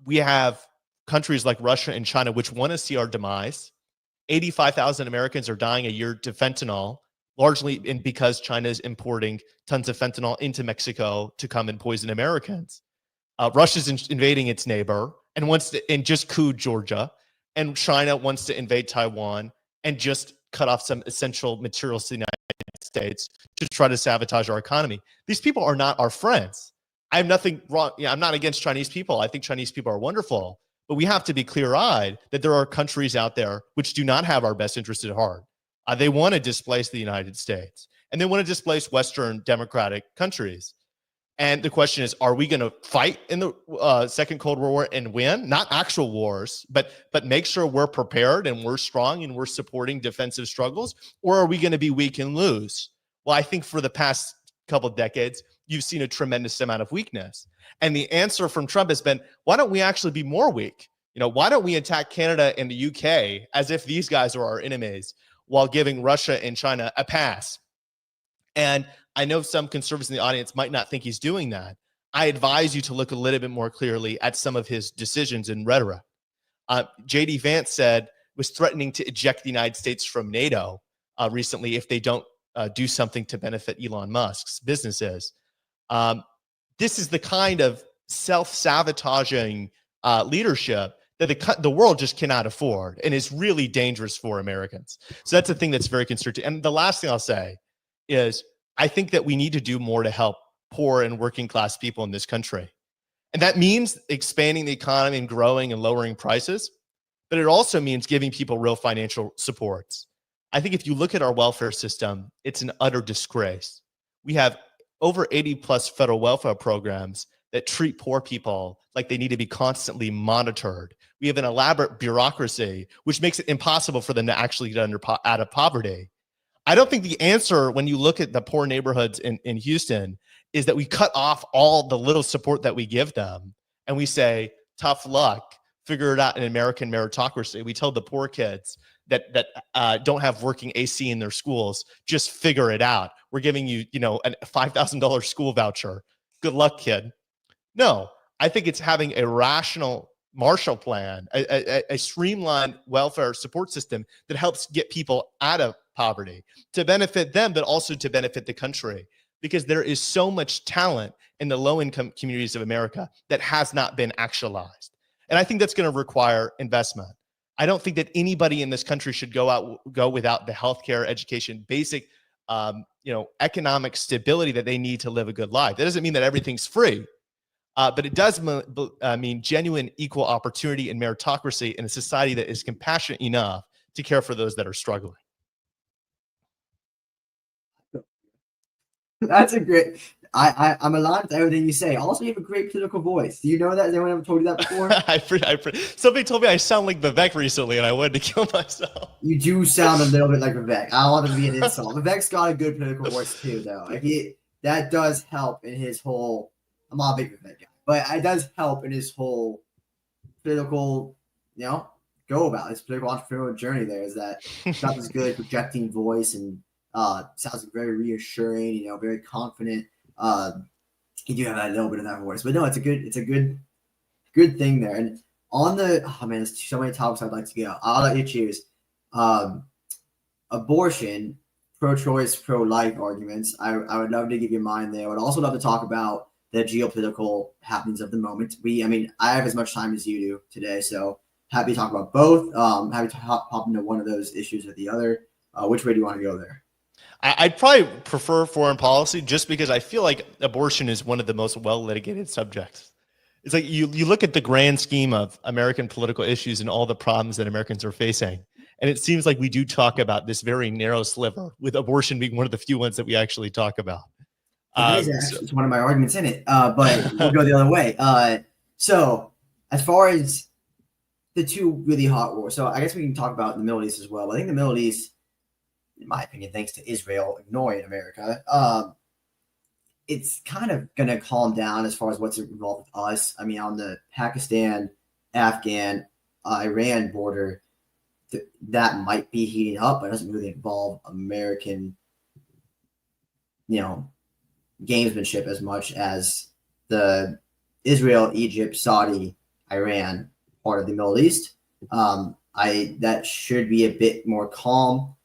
We have countries like Russia and China which want to see our demise. 85,000 Americans are dying a year to fentanyl, largely because China is importing tons of fentanyl into Mexico to come and poison Americans. Russia's invading its neighbor and just coup Georgia, and China wants to invade Taiwan and just cut off some essential materials to the United States to try to sabotage our economy. These people are not our friends. I have nothing wrong. I'm not against Chinese people. I think Chinese people are wonderful, but we have to be clear-eyed that there are countries out there which do not have our best interests at heart. They want to displace the United States, and they want to displace Western democratic countries. And the question is, are we going to fight in the Second Cold War and win? Not actual wars, but make sure we're prepared and we're strong and we're supporting defensive struggles? Or are we going to be weak and lose? Well, I think for the past couple of decades, you've seen a tremendous amount of weakness. And the answer from Trump has been, why don't we actually be more weak? Why don't we attack Canada and the UK as if these guys are our enemies while giving Russia and China a pass? And I know some conservatives in the audience might not think he's doing that. I advise you to look a little bit more clearly at some of his decisions and rhetoric. J.D. Vance was threatening to eject the United States from NATO recently if they don't do something to benefit Elon Musk's businesses. This is the kind of self-sabotaging leadership that the world just cannot afford and is really dangerous for Americans. So that's the thing that's very concerning. And the last thing I'll say is I think that we need to do more to help poor and working class people in this country. And that means expanding the economy and growing and lowering prices, but it also means giving people real financial supports. I think if you look at our welfare system, it's an utter disgrace. We have over 80 plus federal welfare programs that treat poor people like they need to be constantly monitored. We have an elaborate bureaucracy, which makes it impossible for them to actually get out of poverty. I don't think the answer when you look at the poor neighborhoods in Houston is that we cut off all the little support that we give them and we say, tough luck, figure it out in American meritocracy. We tell the poor kids that don't have working AC in their schools, just figure it out. We're giving you, a $5,000 school voucher. Good luck, kid. No, I think it's having a rational Marshall Plan, a streamlined welfare support system that helps get people out of poverty to benefit them, but also to benefit the country, because there is so much talent in the low-income communities of America that has not been actualized. And I think that's going to require investment. I don't think that anybody in this country should go without the healthcare, education, basic, economic stability that they need to live a good life. That doesn't mean that everything's free. But it does mean genuine equal opportunity and meritocracy in a society that is compassionate enough to care for those that are struggling. That's a great. I'm aligned with everything you say. Also, you have a great political voice. Do you know that? Has anyone ever told you that before? Somebody told me I sound like Vivek recently, and I wanted to kill myself. You do sound a little bit like Vivek. I don't want to be an insult. Vivek's got a good political voice too, though. That does help in his whole. I'm not a big Vivek guy, but it does help in his whole political, go about his political entrepreneurial journey. There is that got this good projecting voice and sounds very reassuring. Very confident. You do have that little bit of that voice, but no, it's a good thing there. And on there's so many topics I'd like to go. I'll let you choose. Abortion, pro-choice, pro-life arguments. I would love to give you mine there. I would also love to talk about the geopolitical happenings of the moment. I have as much time as you do today, so happy to talk about both. Happy to hop into one of those issues or the other. Which way do you want to go there? I'd probably prefer foreign policy just because I feel like abortion is one of the most well litigated subjects. It's like you look at the grand scheme of American political issues and all the problems that Americans are facing. And it seems like we do talk about this very narrow sliver, with abortion being one of the few ones that we actually talk about. That is actually it's one of my arguments in it, but we'll go the other way. So as far as the two really hot wars, so I guess we can talk about the Middle East as well. I think the Middle East, in my opinion, thanks to Israel ignoring America, it's kind of going to calm down as far as what's involved with us. I mean, on the Pakistan, Afghan, Iran border, that might be heating up, but it doesn't really involve American, gamesmanship as much as the Israel, Egypt, Saudi, Iran part of the Middle East. That should be a bit more calm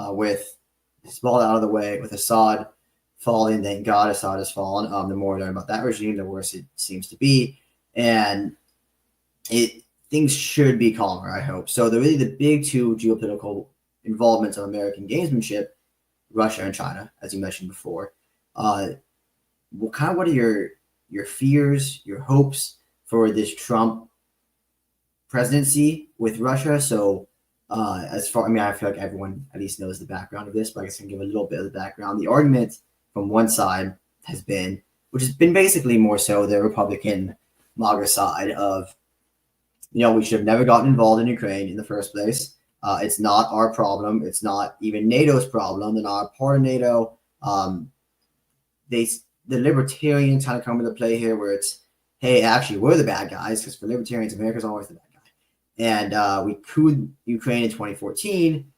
with Hezbollah out of the way, with Assad falling. Thank God Assad has fallen. The more I learn about that regime, the worse it seems to be, and things should be calmer, I hope. So the big two geopolitical involvements of American gamesmanship, Russia and China, as you mentioned before. What are your fears, your hopes for this Trump presidency with Russia? So I feel like everyone at least knows the background of this, but I guess I can give a little bit of the background. The argument from one side has been, which has been basically more so the Republican MAGA side of, we should have never gotten involved in Ukraine in the first place. It's not our problem. It's not even NATO's problem. They're not a part of NATO. The libertarians kind of come into play here, where it's, hey, actually, we're the bad guys, because for libertarians, America's always the bad guy. And we couped Ukraine in 2014.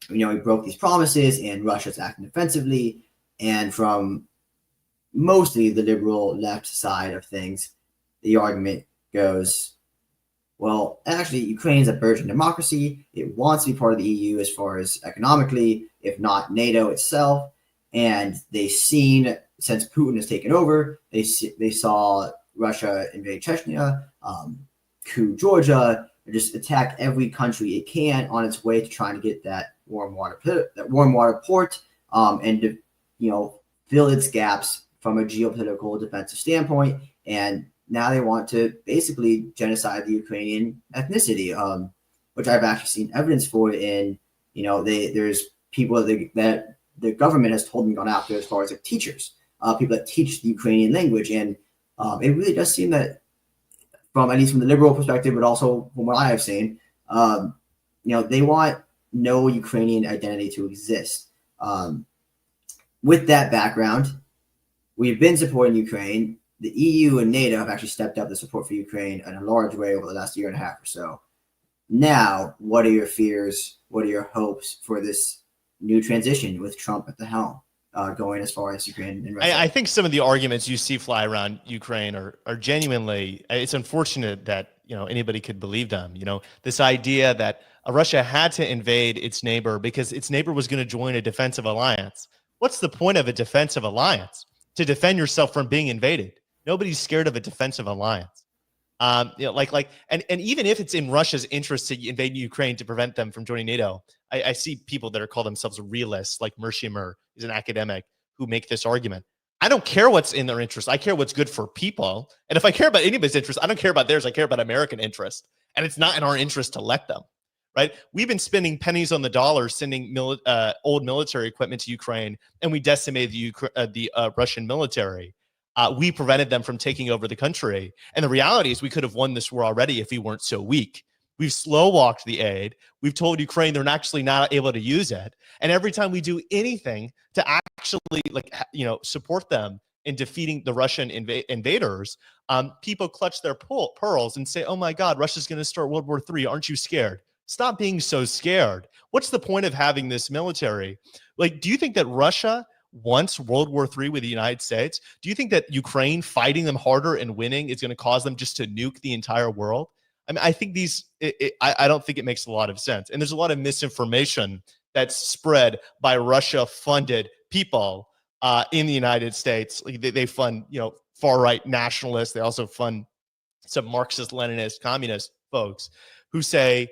We broke these promises, and Russia's acting defensively. And from mostly the liberal left side of things, the argument goes, well, actually, Ukraine is a burgeoning democracy. It wants to be part of the EU as far as economically, if not NATO itself. And they've seen, since Putin has taken over, they saw Russia invade Chechnya, coup Georgia, just attack every country it can on its way to trying to get that warm water port, and to fill its gaps from a geopolitical defensive standpoint. And now they want to basically genocide the Ukrainian ethnicity, which I've actually seen evidence for. In there's people that the government has told them gone after, as far as like teachers, people that teach the Ukrainian language. And it really does seem that, from at least from the liberal perspective, but also from what I have seen, they want no Ukrainian identity to exist. With that background, we've been supporting Ukraine. The EU and NATO have actually stepped up the support for Ukraine in a large way over the last year and a half or so. Now, what are your fears? What are your hopes for this new transition with Trump at the helm, going as far as Ukraine and Russia? I think some of the arguments you see fly around Ukraine are genuinely, it's unfortunate that, anybody could believe them. This idea that Russia had to invade its neighbor because its neighbor was going to join a defensive alliance. What's the point of a defensive alliance? To defend yourself from being invaded. Nobody's scared of a defensive alliance. And even if it's in Russia's interest to invade Ukraine to prevent them from joining NATO, I see people that call themselves realists, like Mershimer is an academic, who make this argument. I don't care what's in their interest. I care what's good for people. And if I care about anybody's interest, I don't care about theirs. I care about American interest. And it's not in our interest to let them, right? We've been spending pennies on the dollar sending old military equipment to Ukraine, and we decimated the Russian military. We prevented them from taking over the country. And the reality is we could have won this war already if we weren't so weak. We've slow walked the aid. We've told Ukraine they're actually not able to use it. And every time we do anything to actually support them in defeating the Russian invaders, people clutch their pearls and say, oh my God, Russia's going to start World War III. Aren't you scared? Stop being so scared. What's the point of having this military? Do you think that Russia wants World War III with the United States? Do you think that Ukraine fighting them harder and winning is going to cause them just to nuke the entire world? I mean, I think I don't think it makes a lot of sense. And there's a lot of misinformation that's spread by Russia-funded people in the United States. They fund, far-right nationalists. They also fund some Marxist, Leninist, communist folks who say,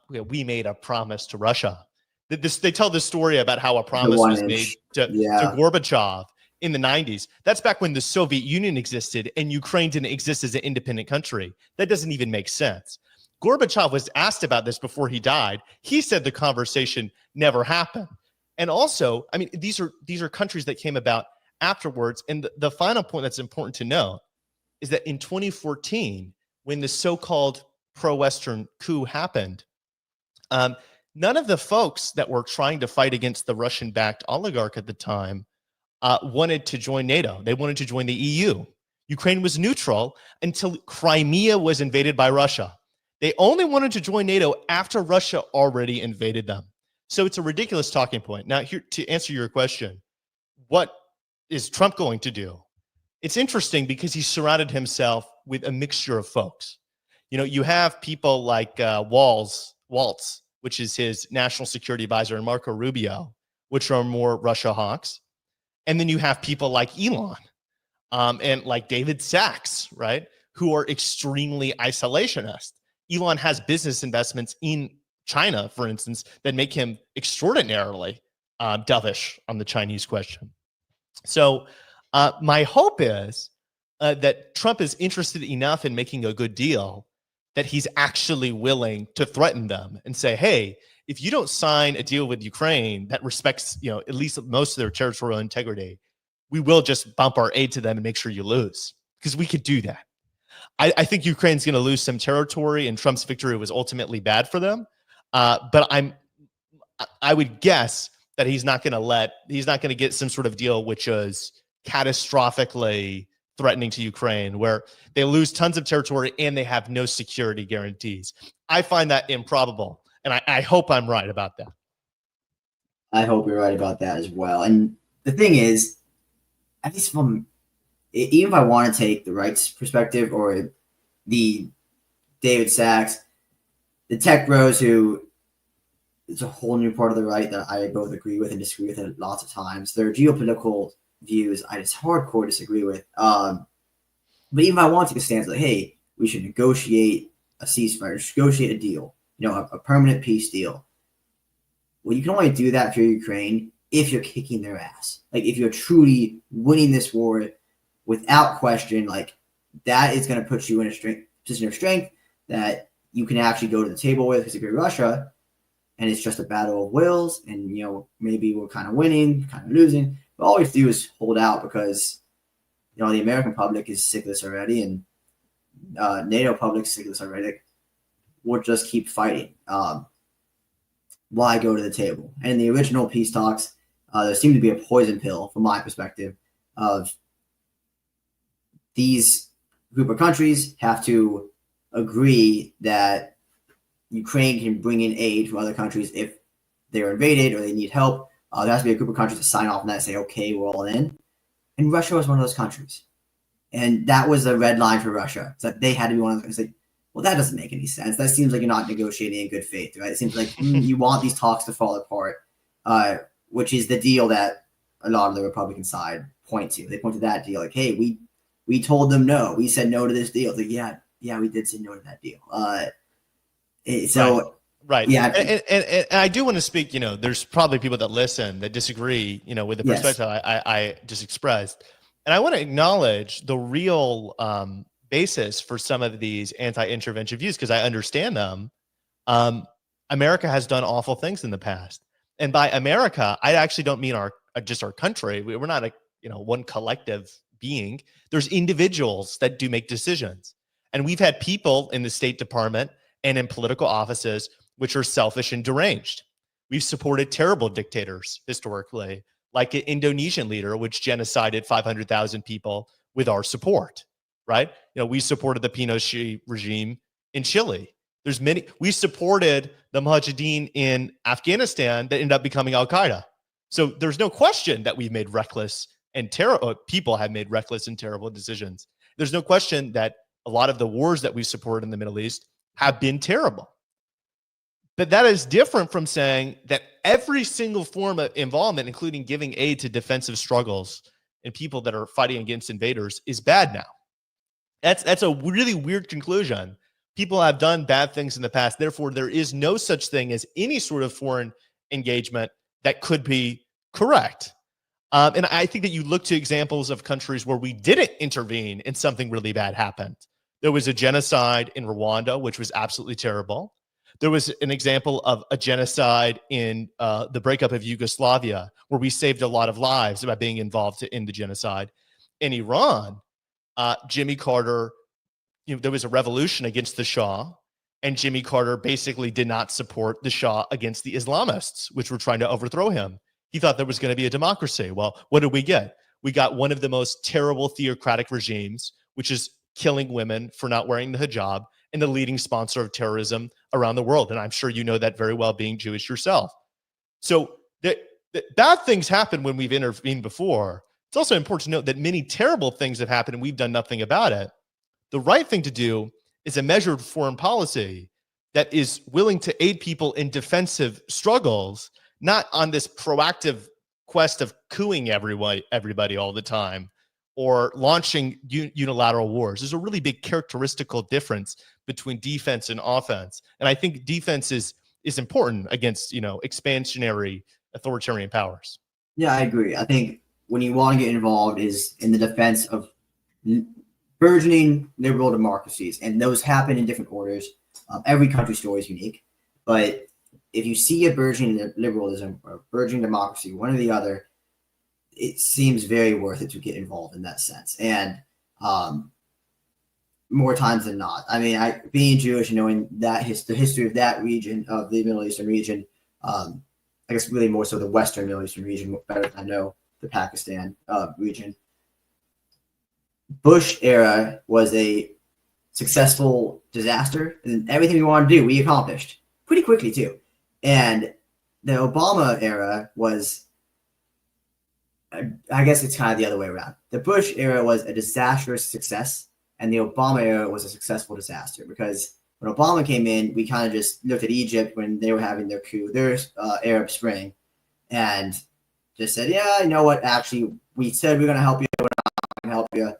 we made a promise to Russia. They tell this story about how a promise was made to Gorbachev in the 90s. That's back when the Soviet Union existed and Ukraine didn't exist as an independent country. That doesn't even make sense. Gorbachev was asked about this before he died. He said the conversation never happened. And also, I mean, these are countries that came about afterwards. And the final point that's important to note is that in 2014, when the so-called pro-Western coup happened, none of the folks that were trying to fight against the Russian-backed oligarch at the time wanted to join NATO. They wanted to join the EU. Ukraine was neutral until Crimea was invaded by Russia. They only wanted to join NATO after Russia already invaded them. So it's a ridiculous talking point. Now, here to answer your question, what is Trump going to do? It's interesting because he surrounded himself with a mixture of folks. You know, you have people like Waltz, which is his national security advisor, and Marco Rubio, which are more Russia hawks. And then you have people like Elon and like David Sachs, right, who are extremely isolationist. Elon has business investments in China, for instance, that make him extraordinarily dovish on the Chinese question. So my hope is that Trump is interested enough in making a good deal that he's actually willing to threaten them and say, hey, if you don't sign a deal with Ukraine that respects, you know, at least most of their territorial integrity, we will just bump our aid to them and make sure you lose, because we could do that. I think Ukraine's going to lose some territory, and Trump's victory was ultimately bad for them. But I would guess that he's not going to get some sort of deal which is catastrophically threatening to Ukraine, where they lose tons of territory and they have no security guarantees. I find that improbable, and I hope I'm right about that. I hope you're right about that as well. And the thing is, at least from, even if I want to take the right's perspective or the David Sachs, the tech bros, who it's a whole new part of the right that I both agree with and disagree with it lots of times. Their geopolitical views I just hardcore disagree with. But even if I want to take a stance like, hey, we should negotiate a ceasefire, negotiate a deal, you know, a permanent peace deal. Well, you can only do that for Ukraine if you're kicking their ass. Like, if you're truly winning this war without question, like, that is going to put you in a position of strength that you can actually go to the table with. Because if you're Russia and it's just a battle of wills and, you know, maybe we're kind of winning, kind of losing, but all we have to do is hold out, because, you know, the American public is sick of this already, and NATO public is sick of this already. Like, we'll just keep fighting. Why go to the table? And in the original peace talks, there seemed to be a poison pill, from my perspective, of these group of countries have to agree that Ukraine can bring in aid from other countries if they're invaded or they need help. There has to be a group of countries to sign off on that and say, okay, we're all in. And Russia was one of those countries. And that was the red line for Russia. It's like they had to be one of those. It's like, well, that doesn't make any sense. That seems like you're not negotiating in good faith, right? It seems like you want these talks to fall apart, which is the deal that a lot of the Republican side point to. They point to that deal like, hey, we told them no. We said no to this deal. It's like, yeah, we did say no to that deal. Right. Yeah. And I do want to speak, you know, there's probably people that listen that disagree, you know, with the perspective I just expressed. And I want to acknowledge the real basis for some of these anti-intervention views, because I understand them. America has done awful things in the past. And by America, I actually don't mean just our country. We're not one collective being. There's individuals that do make decisions. And we've had people in the State Department and in political offices which are selfish and deranged. We've supported terrible dictators historically, like an Indonesian leader, which genocided 500,000 people with our support, right? You know, we supported the Pinochet regime in Chile. We supported the Mujahideen in Afghanistan that ended up becoming Al-Qaeda. So there's no question that we've made reckless and people have made reckless and terrible decisions. There's no question that a lot of the wars that we've supported in the Middle East have been terrible. But that is different from saying that every single form of involvement, including giving aid to defensive struggles and people that are fighting against invaders, is bad now. That's a really weird conclusion. People have done bad things in the past. Therefore, there is no such thing as any sort of foreign engagement that could be correct. And I think that you look to examples of countries where we didn't intervene and something really bad happened. There was a genocide in Rwanda, which was absolutely terrible. There was an example of a genocide in the breakup of Yugoslavia, where we saved a lot of lives by being involved in the genocide. In Iran, Jimmy Carter, there was a revolution against the Shah, and Jimmy Carter basically did not support the Shah against the Islamists, which were trying to overthrow him. He thought there was going to be a democracy. Well, what did we get? We got one of the most terrible theocratic regimes, which is killing women for not wearing the hijab, and the leading sponsor of terrorism around the world. And I'm sure you know that very well, being Jewish yourself. So the bad things happen when we've intervened before. It's also important to note that many terrible things have happened and we've done nothing about it. The right thing to do is a measured foreign policy that is willing to aid people in defensive struggles, not on this proactive quest of cooing everybody all the time or launching unilateral wars. There's a really big characteristical difference between defense and offense. And I think defense is important against, expansionary authoritarian powers. Yeah, I agree. I think when you want to get involved is in the defense of burgeoning liberal democracies, and those happen in different orders. Every country's story is unique, but if you see a burgeoning liberalism or burgeoning democracy, one or the other, it seems very worth it to get involved in that sense. And more times than not, I mean, being Jewish and knowing that the history of that region, of the Middle Eastern region, I guess really more so the Western Middle Eastern region, better than I know the Pakistan region. Bush era was a successful disaster, and everything we wanted to do, we accomplished pretty quickly too. And the Obama era was, I guess it's kind of the other way around. The Bush era was a disastrous success, and the Obama era was a successful disaster, because when Obama came in, we kind of just looked at Egypt when they were having their coup, their Arab Spring, and just said, yeah, you know what, actually, we said we're going to help you, we're not going to help you.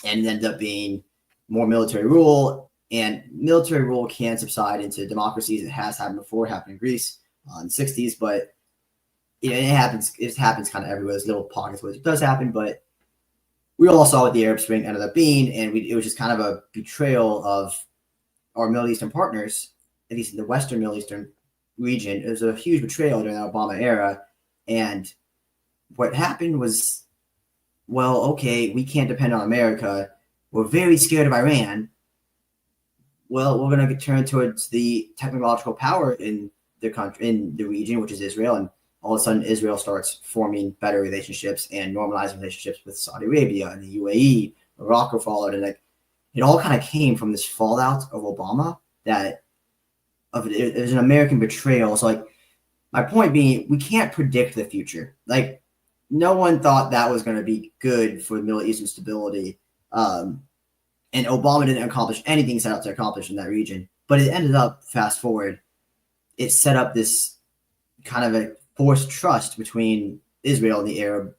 And it ended up being more military rule, and military rule can subside into democracies. It has happened before, it happened in Greece in the 60s, but it happens kind of everywhere. There's little pockets where it does happen, but we all saw what the Arab Spring ended up being, and it was just kind of a betrayal of our Middle Eastern partners, at least in the Western Middle Eastern region. It was a huge betrayal during the Obama era, and what happened was, well, okay, we can't depend on America. We're very scared of Iran. Well, we're going to turn towards the technological power in the country, in the region, which is Israel. And all of a sudden, Israel starts forming better relationships and normalizing relationships with Saudi Arabia and the UAE. Morocco followed, and it all kind of came from this fallout of Obama. It was an American betrayal. So, my point being, we can't predict the future. No one thought that was going to be good for Middle Eastern stability. And Obama didn't accomplish anything set out to accomplish in that region. But it ended up, fast forward, it set up this kind of a forced trust between Israel and the Arab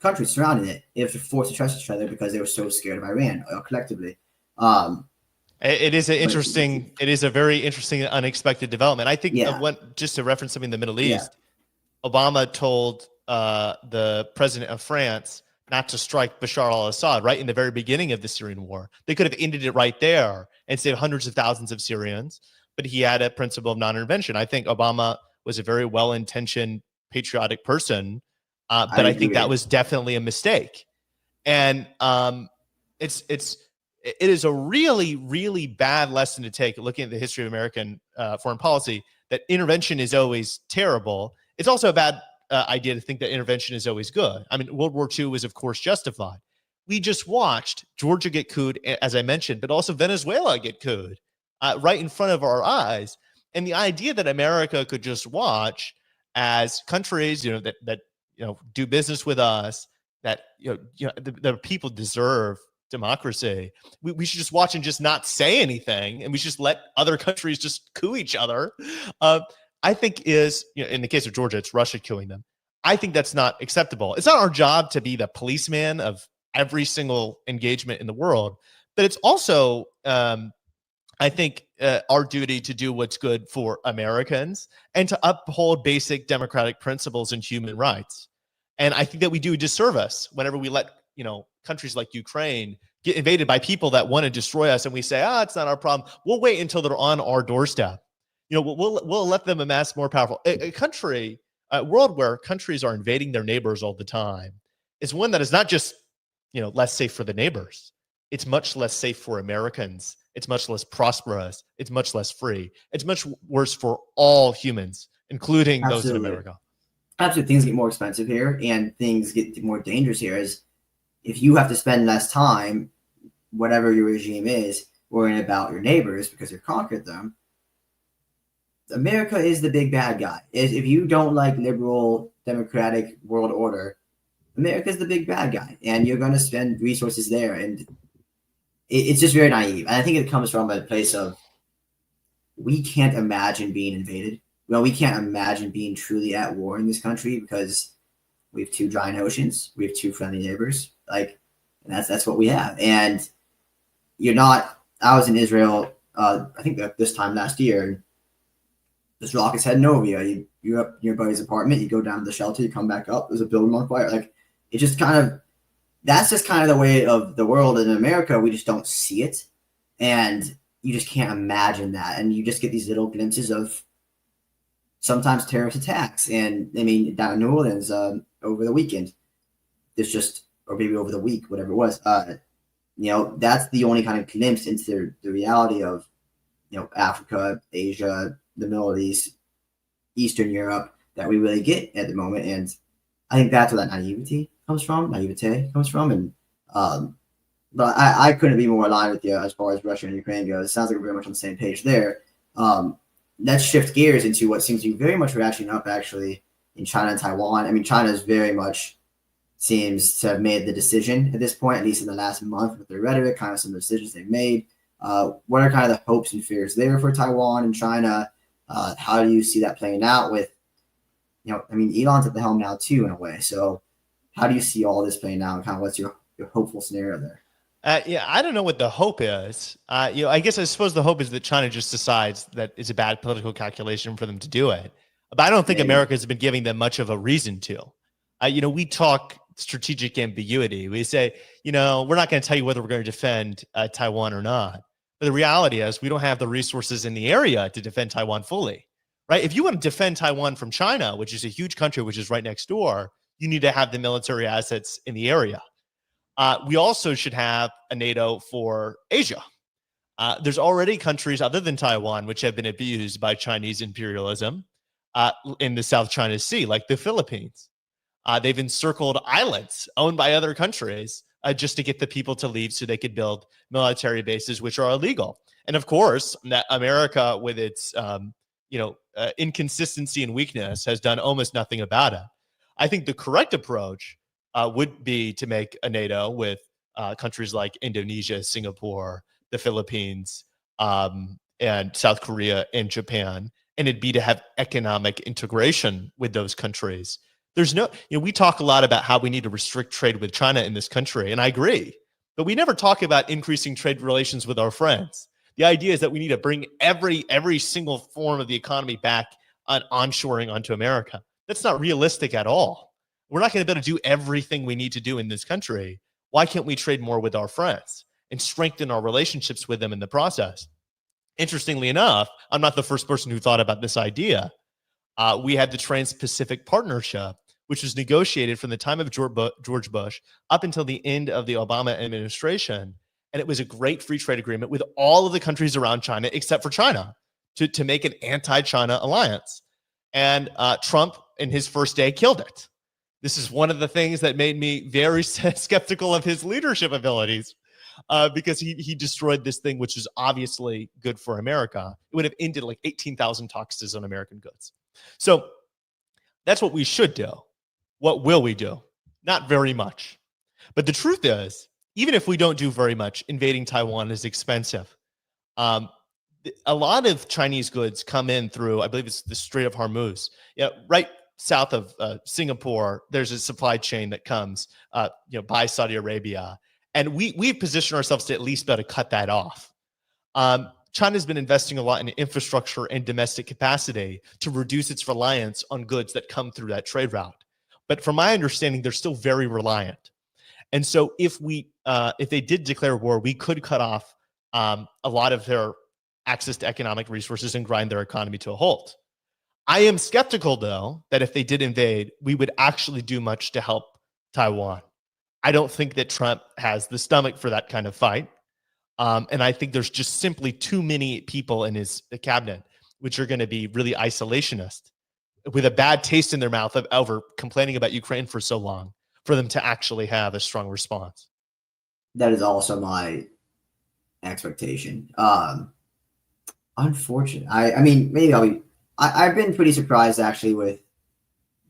countries surrounding it. They were forced to trust each other because they were so scared of Iran collectively. It is a very interesting and unexpected development. I think just to reference something in the Middle East, Obama told the president of France not to strike Bashar al-Assad right in the very beginning of the Syrian war. They could have ended it right there and saved hundreds of thousands of Syrians, but he had a principle of non-intervention. I think Obama was a very well-intentioned, patriotic person, but I think that was definitely a mistake. And it is a really, really bad lesson to take, looking at the history of American foreign policy, that intervention is always terrible. It's also a bad idea to think that intervention is always good. I mean, World War II was, of course, justified. We just watched Georgia get couped, as I mentioned, but also Venezuela get couped right in front of our eyes. And the idea that America could just watch as countries, that do business with us, that the people deserve democracy. We should just watch and just not say anything, and we should just let other countries just coup each other. I think is, in the case of Georgia, it's Russia killing them. I think that's not acceptable. It's not our job to be the policeman of every single engagement in the world. But it's also, I think, our duty to do what's good for Americans and to uphold basic democratic principles and human rights. And I think that we do a disservice whenever we let, countries like Ukraine get invaded by people that want to destroy us, and we say, it's not our problem. We'll wait until they're on our doorstep. We'll let them amass more powerful. A world where countries are invading their neighbors all the time is one that is not just, less safe for the neighbors. It's much less safe for Americans. It's much less prosperous. It's much less free. It's much worse for all humans, including those in America. Absolutely. Things get more expensive here, and things get more dangerous here. Is if you have to spend less time, whatever your regime is, worrying about your neighbors because you've conquered them, America is the big bad guy. If you don't like liberal, democratic world order, America is the big bad guy, and you're going to spend resources there. And it's just very naive. And I think it comes from a place of we can't imagine being invaded. Well, we can't imagine being truly at war in this country because we have 2 giant oceans. We have 2 friendly neighbors. And that's what we have. And I was in Israel, I think this time last year, and this rocket's heading over you. You're up in your buddy's apartment. You go down to the shelter. You come back up. There's a building on fire. It just that's just kind of the way of the world. In America, we just don't see it. And you just can't imagine that. And you just get these little glimpses of sometimes terrorist attacks. And down in New Orleans over the weekend, or maybe over the week, whatever it was, that's the only kind of glimpse into the reality of, Africa, Asia, the Middle East, Eastern Europe that we really get at the moment. And I think that's where that naivete comes from. And, but I couldn't be more aligned with you as far as Russia and Ukraine goes. It sounds like we're very much on the same page there. Let's shift gears into what seems to be very much ratcheting up actually in China and Taiwan. China's very much seems to have made the decision at this point, at least in the last month with their rhetoric, kind of some of the decisions they've made. What are kind of the hopes and fears there for Taiwan and China? How do you see that playing out with, Elon's at the helm now too, in a way. So how do you see all this playing out? And kind of what's your hopeful scenario there? I don't know what the hope is. I suppose the hope is that China just decides that it's a bad political calculation for them to do it. But I don't think America has been giving them much of a reason to. We talk strategic ambiguity. We say, we're not going to tell you whether we're going to defend Taiwan or not. But the reality is we don't have the resources in the area to defend Taiwan fully, right? If you want to defend Taiwan from China, which is a huge country, which is right next door, you need to have the military assets in the area. We also should have a NATO for Asia. There's already countries other than Taiwan which have been abused by Chinese imperialism in the South China Sea, like the Philippines. They've encircled islands owned by other countries just to get the people to leave so they could build military bases, which are illegal. And of course, that America, with its inconsistency and weakness, has done almost nothing about it. I think the correct approach would be to make a NATO with countries like Indonesia, Singapore, the Philippines, and South Korea and Japan. And it'd be to have economic integration with those countries. We talk a lot about how we need to restrict trade with China in this country, and I agree. But we never talk about increasing trade relations with our friends. The idea is that we need to bring every single form of the economy back on onshoring onto America. That's not realistic at all. We're not going to be able to do everything we need to do in this country. Why can't we trade more with our friends and strengthen our relationships with them in the process? Interestingly enough, I'm not the first person who thought about this idea. We had the Trans-Pacific Partnership, which was negotiated from the time of George Bush up until the end of the Obama administration. And it was a great free trade agreement with all of the countries around China, except for China, to make an anti-China alliance. And Trump, in his first day, killed it. This is one of the things that made me very skeptical of his leadership abilities, because he destroyed this thing, which is obviously good for America. It would have ended like 18,000 taxes on American goods. So that's what we should do. What will we do? Not very much. But the truth is, even if we don't do very much, invading Taiwan is expensive. A lot of Chinese goods come in through, I believe it's the Strait of Hormuz. Yeah, right south of Singapore, there's a supply chain that comes, by Saudi Arabia, and we've positioned ourselves to at least be able to cut that off. China's been investing a lot in infrastructure and domestic capacity to reduce its reliance on goods that come through that trade route. But from my understanding, they're still very reliant. And so if they did declare war, we could cut off a lot of their access to economic resources and grind their economy to a halt. I am skeptical, though, that if they did invade, we would actually do much to help Taiwan. I don't think that Trump has the stomach for that kind of fight. And I think there's just simply too many people in his cabinet which are going to be really isolationist with a bad taste in their mouth of over complaining about Ukraine for so long for them to actually have a strong response. That is also my expectation. Unfortunate. I mean, maybe I've been pretty surprised actually with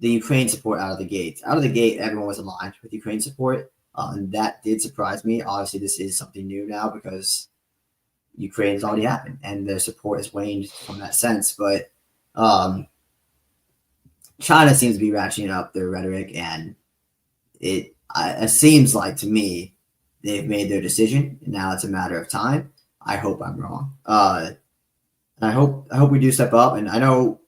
the Ukraine support out of the gate. Out of the gate, everyone was aligned with Ukraine support. And that did surprise me. Obviously, this is something new now because Ukraine has already happened and their support has waned from that sense. But China seems to be ratcheting up their rhetoric, and it seems like to me they've made their decision. And now it's a matter of time. I hope I'm wrong. And I hope we do step up. And I don't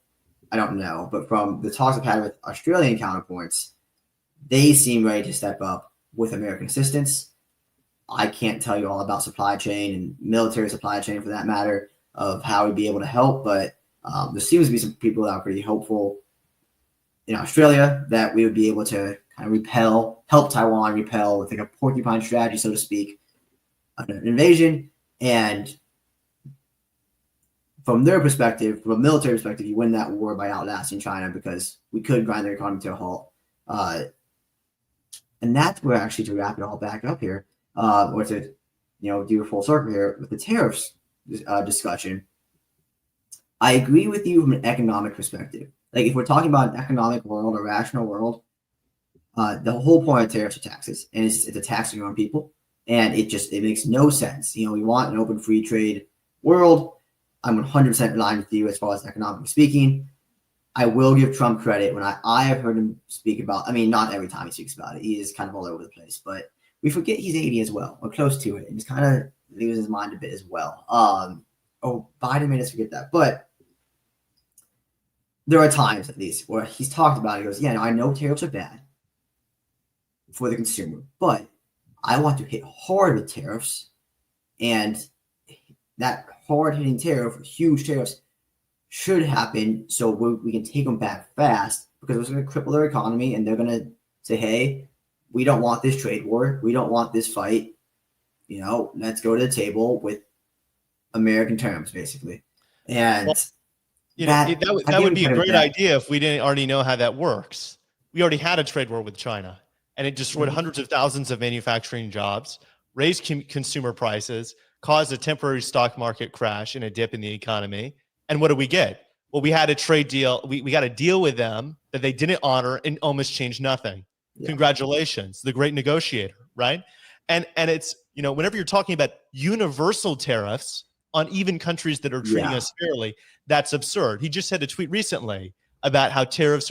know, but from the talks I've had with Australian counterparts, they seem ready to step up with American assistance. I can't tell you all about supply chain and military supply chain for that matter of how we'd be able to help, but there seems to be some people that are pretty hopeful in Australia that we would be able to kind of help Taiwan repel with like a porcupine strategy, so to speak, an invasion. And from their perspective, from a military perspective, you win that war by outlasting China because we could grind their economy to a halt. And that's where actually to wrap it all back up here, or to do a full circle here with the tariffs discussion. I agree with you from an economic perspective. Like if we're talking about an economic world, a rational world, the whole point of tariffs are taxes, and it's a tax on your own people, and it makes no sense. We want an open free trade world. I'm 100% aligned with you as far as economically speaking. I will give Trump credit when I have heard him speak about, I mean, not every time he speaks about it. He is kind of all over the place, but we forget he's 80 as well, or close to it. And just kind of loses his mind a bit as well. Biden made us forget that. But there are times at least where he's talked about it. He goes, yeah, no, I know tariffs are bad for the consumer, but I want to hit hard with tariffs. And that hard hitting tariff, huge tariffs, should happen so we can take them back fast because it's going to cripple their economy and they're going to say, hey, we don't want this trade war. We don't want this fight. Let's go to the table with American terms, basically. And that would be a great idea if we didn't already know how that works. We already had a trade war with China, and it destroyed hundreds of thousands of manufacturing jobs, raised consumer prices, caused a temporary stock market crash and a dip in the economy. And what do we get? Well, we had a trade deal. We got a deal with them that they didn't honor and almost changed nothing. Yeah. Congratulations, the great negotiator, right? And it's, whenever you're talking about universal tariffs on even countries that are treating us fairly, that's absurd. He just had a tweet recently about how tariffs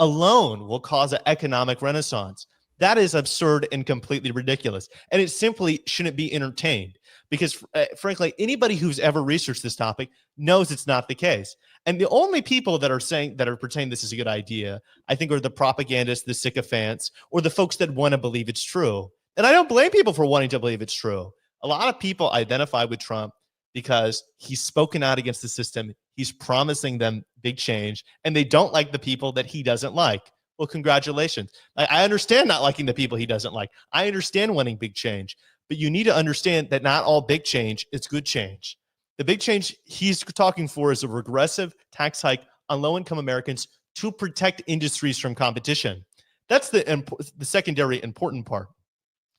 alone will cause an economic renaissance. That is absurd and completely ridiculous. And it simply shouldn't be entertained. Because frankly, anybody who's ever researched this topic knows it's not the case. And the only people that are pretending this is a good idea, I think, are the propagandists, the sycophants, or the folks that want to believe it's true. And I don't blame people for wanting to believe it's true. A lot of people identify with Trump because he's spoken out against the system. He's promising them big change, and they don't like the people that he doesn't like. Well, congratulations. I understand not liking the people he doesn't like. I understand wanting big change. But you need to understand that not all big change is good change. The big change he's talking for is a regressive tax hike on low-income Americans to protect industries from competition. That's the secondary important part.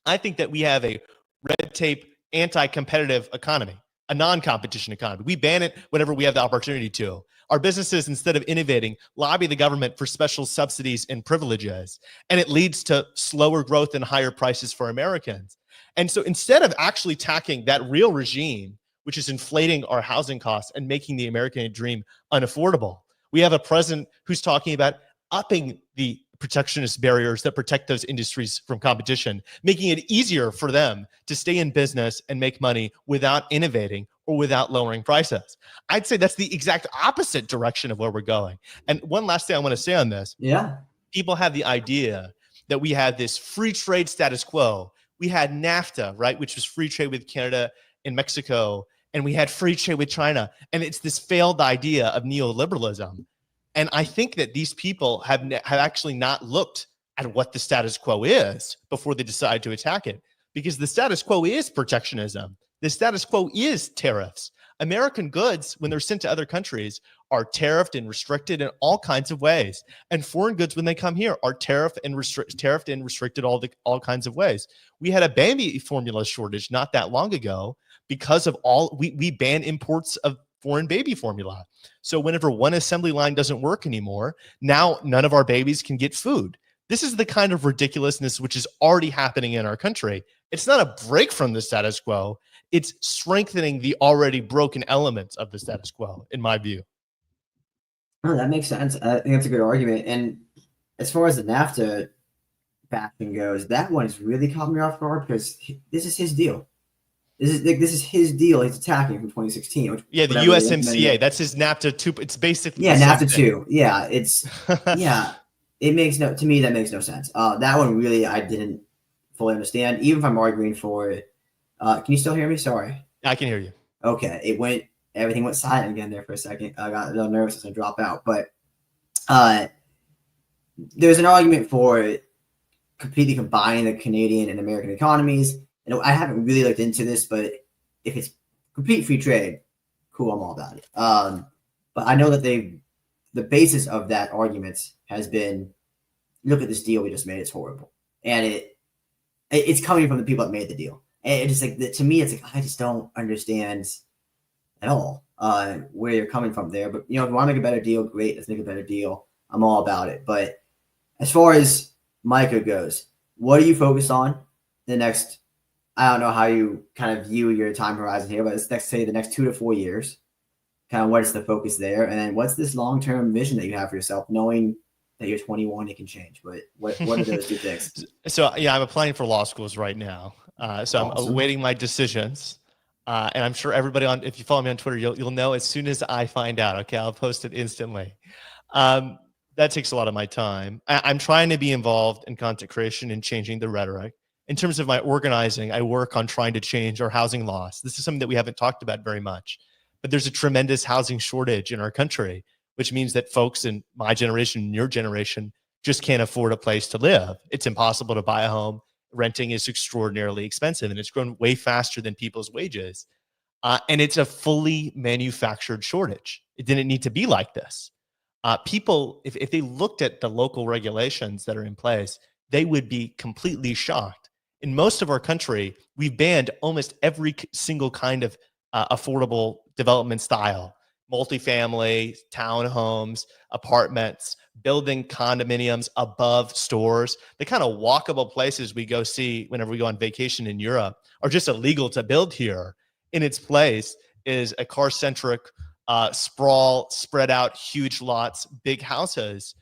I think that we have a red tape, anti-competitive economy, a non-competition economy. We ban it whenever we have the opportunity to. Our businesses, instead of innovating, lobby the government for special subsidies and privileges, and it leads to slower growth and higher prices for Americans. And so instead of actually tackling that real regime, which is inflating our housing costs and making the American dream unaffordable, we have a president who's talking about upping the protectionist barriers that protect those industries from competition, making it easier for them to stay in business and make money without innovating or without lowering prices. I'd say that's the exact opposite direction of where we're going. And one last thing I want to say on this. Yeah. People have the idea that we had this free trade status quo. We had NAFTA, right, which was free trade with Canada and Mexico, and we had free trade with China. And it's this failed idea of neoliberalism. And I think that these people have actually not looked at what the status quo is before they decide to attack it, because the status quo is protectionism. The status quo is tariffs. American goods, when they're sent to other countries, are tariffed and restricted in all kinds of ways. And foreign goods, when they come here, are tariffed and restricted all kinds of ways. We had a baby formula shortage not that long ago because of we ban imports of foreign baby formula. So whenever one assembly line doesn't work anymore, now none of our babies can get food. This is the kind of ridiculousness which is already happening in our country. It's not a break from the status quo. It's strengthening the already broken elements of the status quo, in my view. Oh, that makes sense. I think that's a good argument. And as far as the NAFTA bashing goes, that one is really caught me off guard because this is his deal. This is his deal. He's attacking from 2016. The USMCA. That's his NAFTA 2. It's basically NAFTA 2. Yeah, it's It makes to me that makes no sense. That one really I didn't fully understand. Even if I'm arguing for it. Can you still hear me? Sorry. I can hear you. Okay, everything went silent again there for a second. I got a little nervous as I drop out, but there's an argument for completely combining the Canadian and American economies. And I haven't really looked into this, but if it's complete free trade, cool, I'm all about it. But I know that the basis of that argument has been, look at this deal we just made, it's horrible. And it's coming from the people that made the deal. And it's like, to me, it's like, I just don't understand at all where you're coming from there. But, if you want to make a better deal, great, let's make a better deal. I'm all about it. But as far as Micah goes, what are you focused on the next, I don't know how you kind of view your time horizon here, but let's say the next 2 to 4 years, kind of what's the focus there? And then what's this long-term vision that you have for yourself, knowing that you're 21, it can change, but what are those two things? So, I'm applying for law schools right now. So I'm awaiting my decisions. And I'm sure everybody if you follow me on Twitter, you'll know as soon as I find out. Okay, I'll post it instantly. That takes a lot of my time. I'm trying to be involved in content creation and changing the rhetoric. In terms of my organizing, I work on trying to change our housing laws. This is something that we haven't talked about very much, but there's a tremendous housing shortage in our country, which means that folks in my generation and your generation just can't afford a place to live. It's impossible to buy a home. Renting is extraordinarily expensive, and it's grown way faster than people's wages. And it's a fully manufactured shortage. It didn't need to be like this. People, if they looked at the local regulations that are in place, they would be completely shocked. In most of our country, we've banned almost every single kind of affordable development style: multifamily, townhomes, apartments, building condominiums above stores. The kind of walkable places we go see whenever we go on vacation in Europe are just illegal to build here. In its place is a car-centric sprawl, spread out, huge lots, big houses,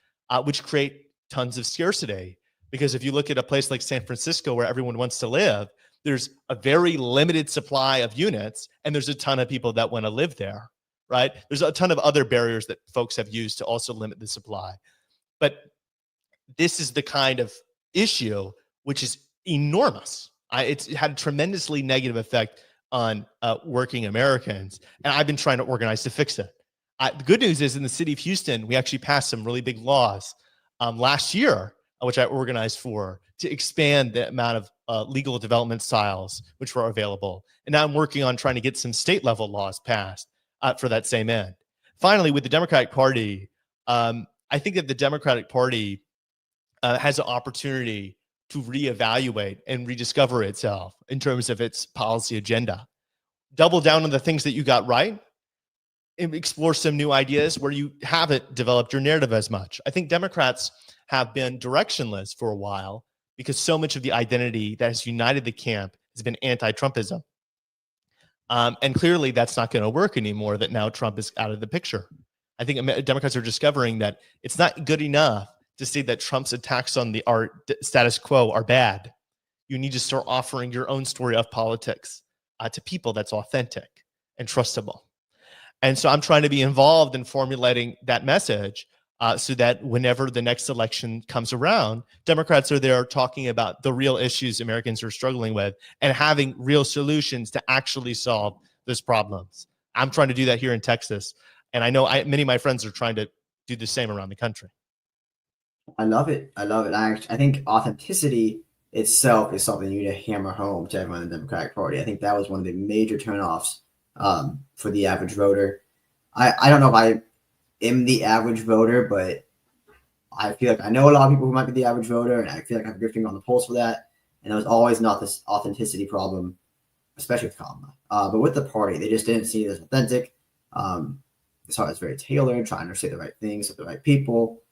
which create tons of scarcity. Because if you look at a place like San Francisco where everyone wants to live, there's a very limited supply of units, and there's a ton of people that want to live there, right? There's a ton of other barriers that folks have used to also limit the supply. But this is the kind of issue which is enormous. It's had a tremendously negative effect on working Americans, and I've been trying to organize to fix it. The good news is in the city of Houston, we actually passed some really big laws last year, which I organized for, to expand the amount of legal development styles which were available. And now I'm working on trying to get some state level laws passed for that same end. Finally, with the Democratic Party, I think that the Democratic Party has an opportunity to reevaluate and rediscover itself in terms of its policy agenda. Double down on the things that you got right, and explore some new ideas where you haven't developed your narrative as much. I think Democrats have been directionless for a while because so much of the identity that has united the camp has been anti-Trumpism. And clearly that's not going to work anymore that now Trump is out of the picture. I think Democrats are discovering that it's not good enough to say that Trump's attacks on our status quo are bad. You need to start offering your own story of politics to people that's authentic and trustable. And so I'm trying to be involved in formulating that message so that whenever the next election comes around, Democrats are there talking about the real issues Americans are struggling with and having real solutions to actually solve those problems. I'm trying to do that here in Texas. And I know many of my friends are trying to do the same around the country. I love it. I love it. I think authenticity itself is something you need to hammer home to everyone in the Democratic Party. I think that was one of the major turnoffs for the average voter. I don't know if I am the average voter, but I feel like I know a lot of people who might be the average voter, and I feel like I have a good finger on the pulse for that. And there was always not this authenticity problem, especially with Kamala. But with the party, they just didn't see it as authentic. They saw it as very tailored, trying to say the right things with the right people.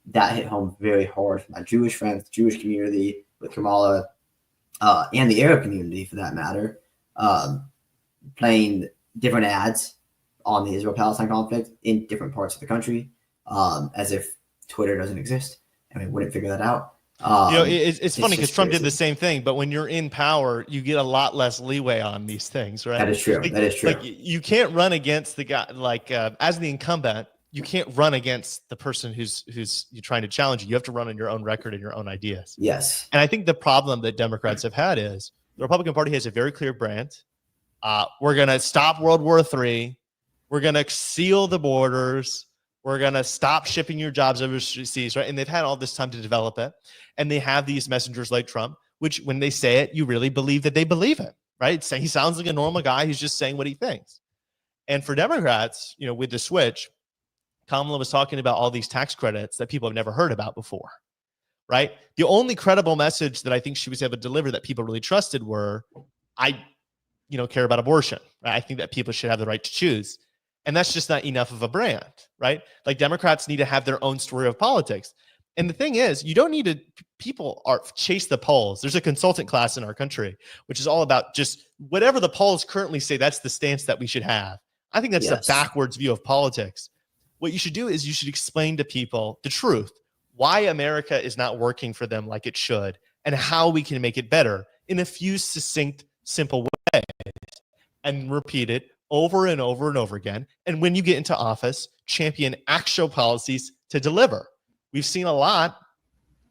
That hit home very hard for my Jewish friends, the Jewish community with Kamala, and the Arab community for that matter, playing different ads on the Israel-Palestine conflict in different parts of the country, as if Twitter doesn't exist and we wouldn't figure that out. It's funny because Trump did the same thing, but when you're in power, you get a lot less leeway on these things, right? That is true. That is true. Like you can't run against the guy, as the incumbent, you can't run against the person who's you're trying to challenge you. You have to run on your own record and your own ideas. Yes. And I think the problem that Democrats have had is the Republican Party has a very clear brand. We're going to stop World War III. We're going to seal the borders. We're going to stop shipping your jobs overseas, right? And they've had all this time to develop it. And they have these messengers like Trump, which when they say it, you really believe that they believe it, right? So he sounds like a normal guy who's just saying what he thinks. And for Democrats, with the switch, Kamala was talking about all these tax credits that people have never heard about before, right? The only credible message that I think she was able to deliver that people really trusted were, I care about abortion, right? I think that people should have the right to choose. And that's just not enough of a brand, right? Like Democrats need to have their own story of politics. And the thing is, you don't need to, people chase the polls. There's a consultant class in our country, which is all about just whatever the polls currently say, that's the stance that we should have. I think that's a backwards view of politics. What you should do is you should explain to people the truth, why America is not working for them like it should, and how we can make it better in a few succinct, simple ways, and repeat it over and over and over again. And when you get into office, champion actual policies to deliver. We've seen a lot.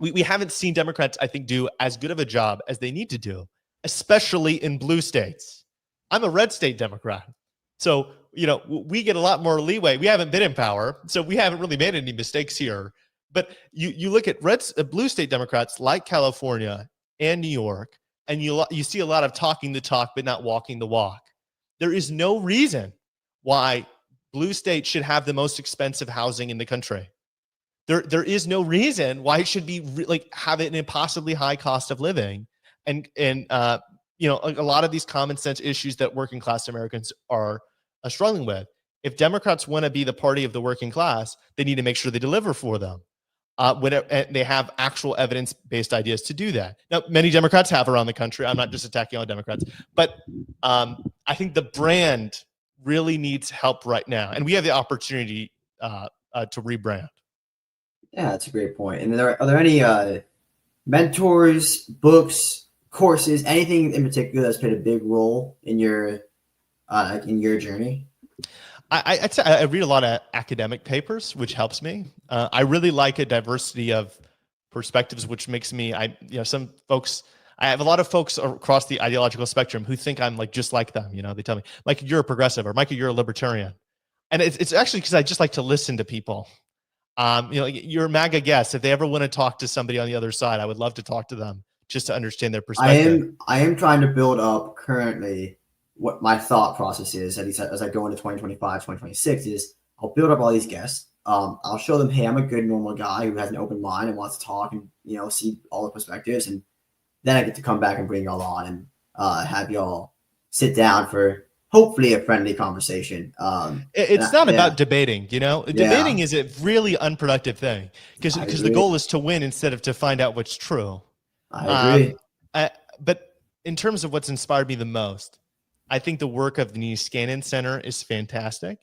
We haven't seen Democrats, I think, do as good of a job as they need to do, especially in blue states. I'm a red state Democrat. So, we get a lot more leeway. We haven't been in power, so we haven't really made any mistakes here. But you look at blue state Democrats like California and New York, and you see a lot of talking the talk, but not walking the walk. There is no reason why blue states should have the most expensive housing in the country. There is no reason why it should be have an impossibly high cost of living, and a lot of these common sense issues that working class Americans are struggling with. If Democrats want to be the party of the working class, they need to make sure they deliver for them. They have actual evidence-based ideas to do that. Now, many Democrats have around the country. I'm not just attacking all Democrats, but I think the brand really needs help right now, and we have the opportunity to rebrand. Yeah, that's a great point. And are there any mentors, books, courses, anything in particular that's played a big role in your journey? I read a lot of academic papers, which helps me. I really like a diversity of perspectives, which makes me, I have a lot of folks across the ideological spectrum who think I'm just like them. They tell me, Micah, you're a progressive, or Micah, you're a libertarian. And it's actually because I just like to listen to people. You're a MAGA guest. If they ever want to talk to somebody on the other side, I would love to talk to them just to understand their perspective. I am trying to build up currently what my thought process is, at least as I go into 2025, 2026, is I'll build up all these guests. I'll show them, hey, I'm a good normal guy who has an open mind and wants to talk and see all the perspectives, and then I get to come back and bring y'all on and have y'all sit down for hopefully a friendly conversation. It's not about debating, Debating is a really unproductive thing because the goal is to win instead of to find out what's true. I agree. But in terms of what's inspired me the most, I think the work of the Niskanen Center is fantastic.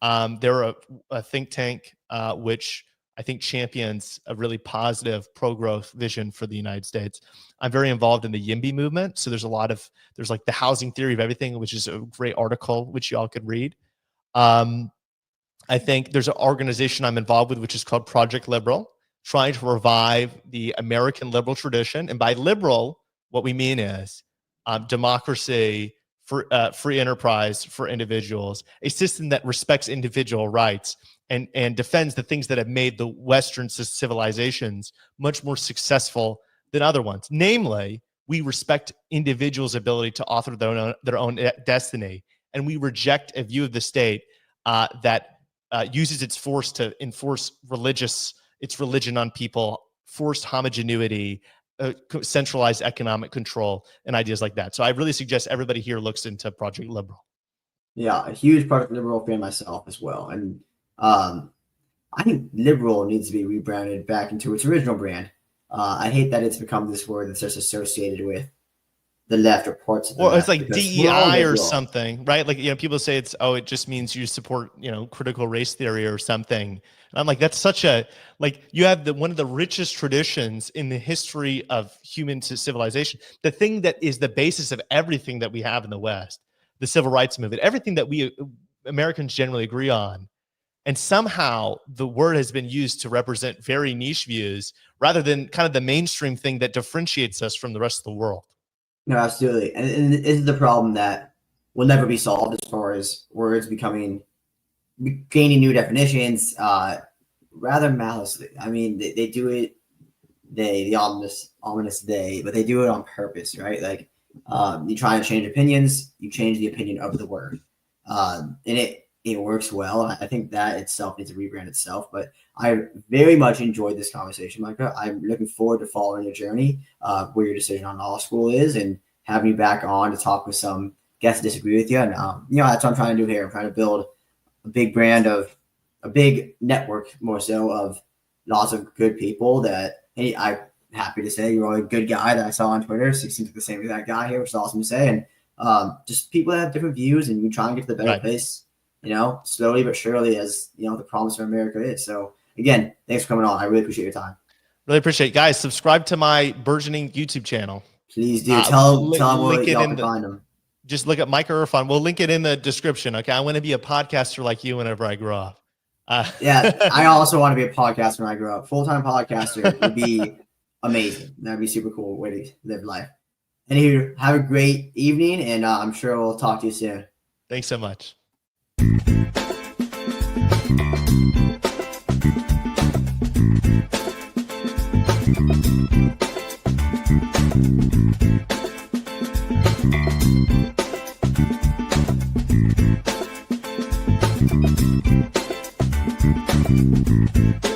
They're a think tank which I think champions a really positive pro-growth vision for the United States. I'm very involved in the YIMBY movement. So there's like the housing theory of everything, which is a great article, which y'all could read. I think there's an organization I'm involved with, which is called Project Liberal, trying to revive the American liberal tradition. And by liberal, what we mean is democracy, free enterprise for individuals, a system that respects individual rights and defends the things that have made the Western civilizations much more successful than other ones. Namely, we respect individuals' ability to author their own destiny, and we reject a view of the state that uses its force to enforce its religion on people, forced homogeneity, centralized economic control, and ideas like that. So I really suggest everybody here looks into Project Liberal. Yeah, a huge Project Liberal fan myself as well. And I think liberal needs to be rebranded back into its original brand. I hate that it's become this word that's just associated with the left or parts of the left. It's like DEI or something, right? Like, people say it just means you support, critical race theory or something. And I'm like, that's such you have one of the richest traditions in the history of human civilization. The thing that is the basis of everything that we have in the West, the civil rights movement, everything that we Americans generally agree on. And somehow the word has been used to represent very niche views rather than kind of the mainstream thing that differentiates us from the rest of the world. No, absolutely. And this is the problem that will never be solved as far as words gaining new definitions, rather maliciously. I mean, they do it, the ominous they, but they do it on purpose, right? Like, you try to change opinions, you change the opinion of the word. And it works well. I think that itself needs to rebrand itself. But I very much enjoyed this conversation, Micah. I'm looking forward to following your journey, where your decision on law school is, and having you back on to talk with some guests that disagree with you. And that's what I'm trying to do here. I'm trying to build a big brand of a big network, more so, of lots of good people that, hey, I'm happy to say you're a good guy that I saw on Twitter. So you seem like the same exact guy here, which is awesome to say. And just people that have different views, and we try and get to the better place, slowly but surely, as the promise of America is. So again, thanks for coming on. I really appreciate your time. Really appreciate it. Guys, subscribe to my burgeoning YouTube channel. Please do. Tell them where y'all can find them. Just look at Micah Erfan. We'll link it in the description. Okay. I want to be a podcaster like you whenever I grow up. Yeah, I also want to be a podcaster when I grow up. Full-time podcaster would be amazing. That'd be a super cool way to live life. Anywho, have a great evening, and I'm sure we'll talk to you soon. Thanks so much. Thank you.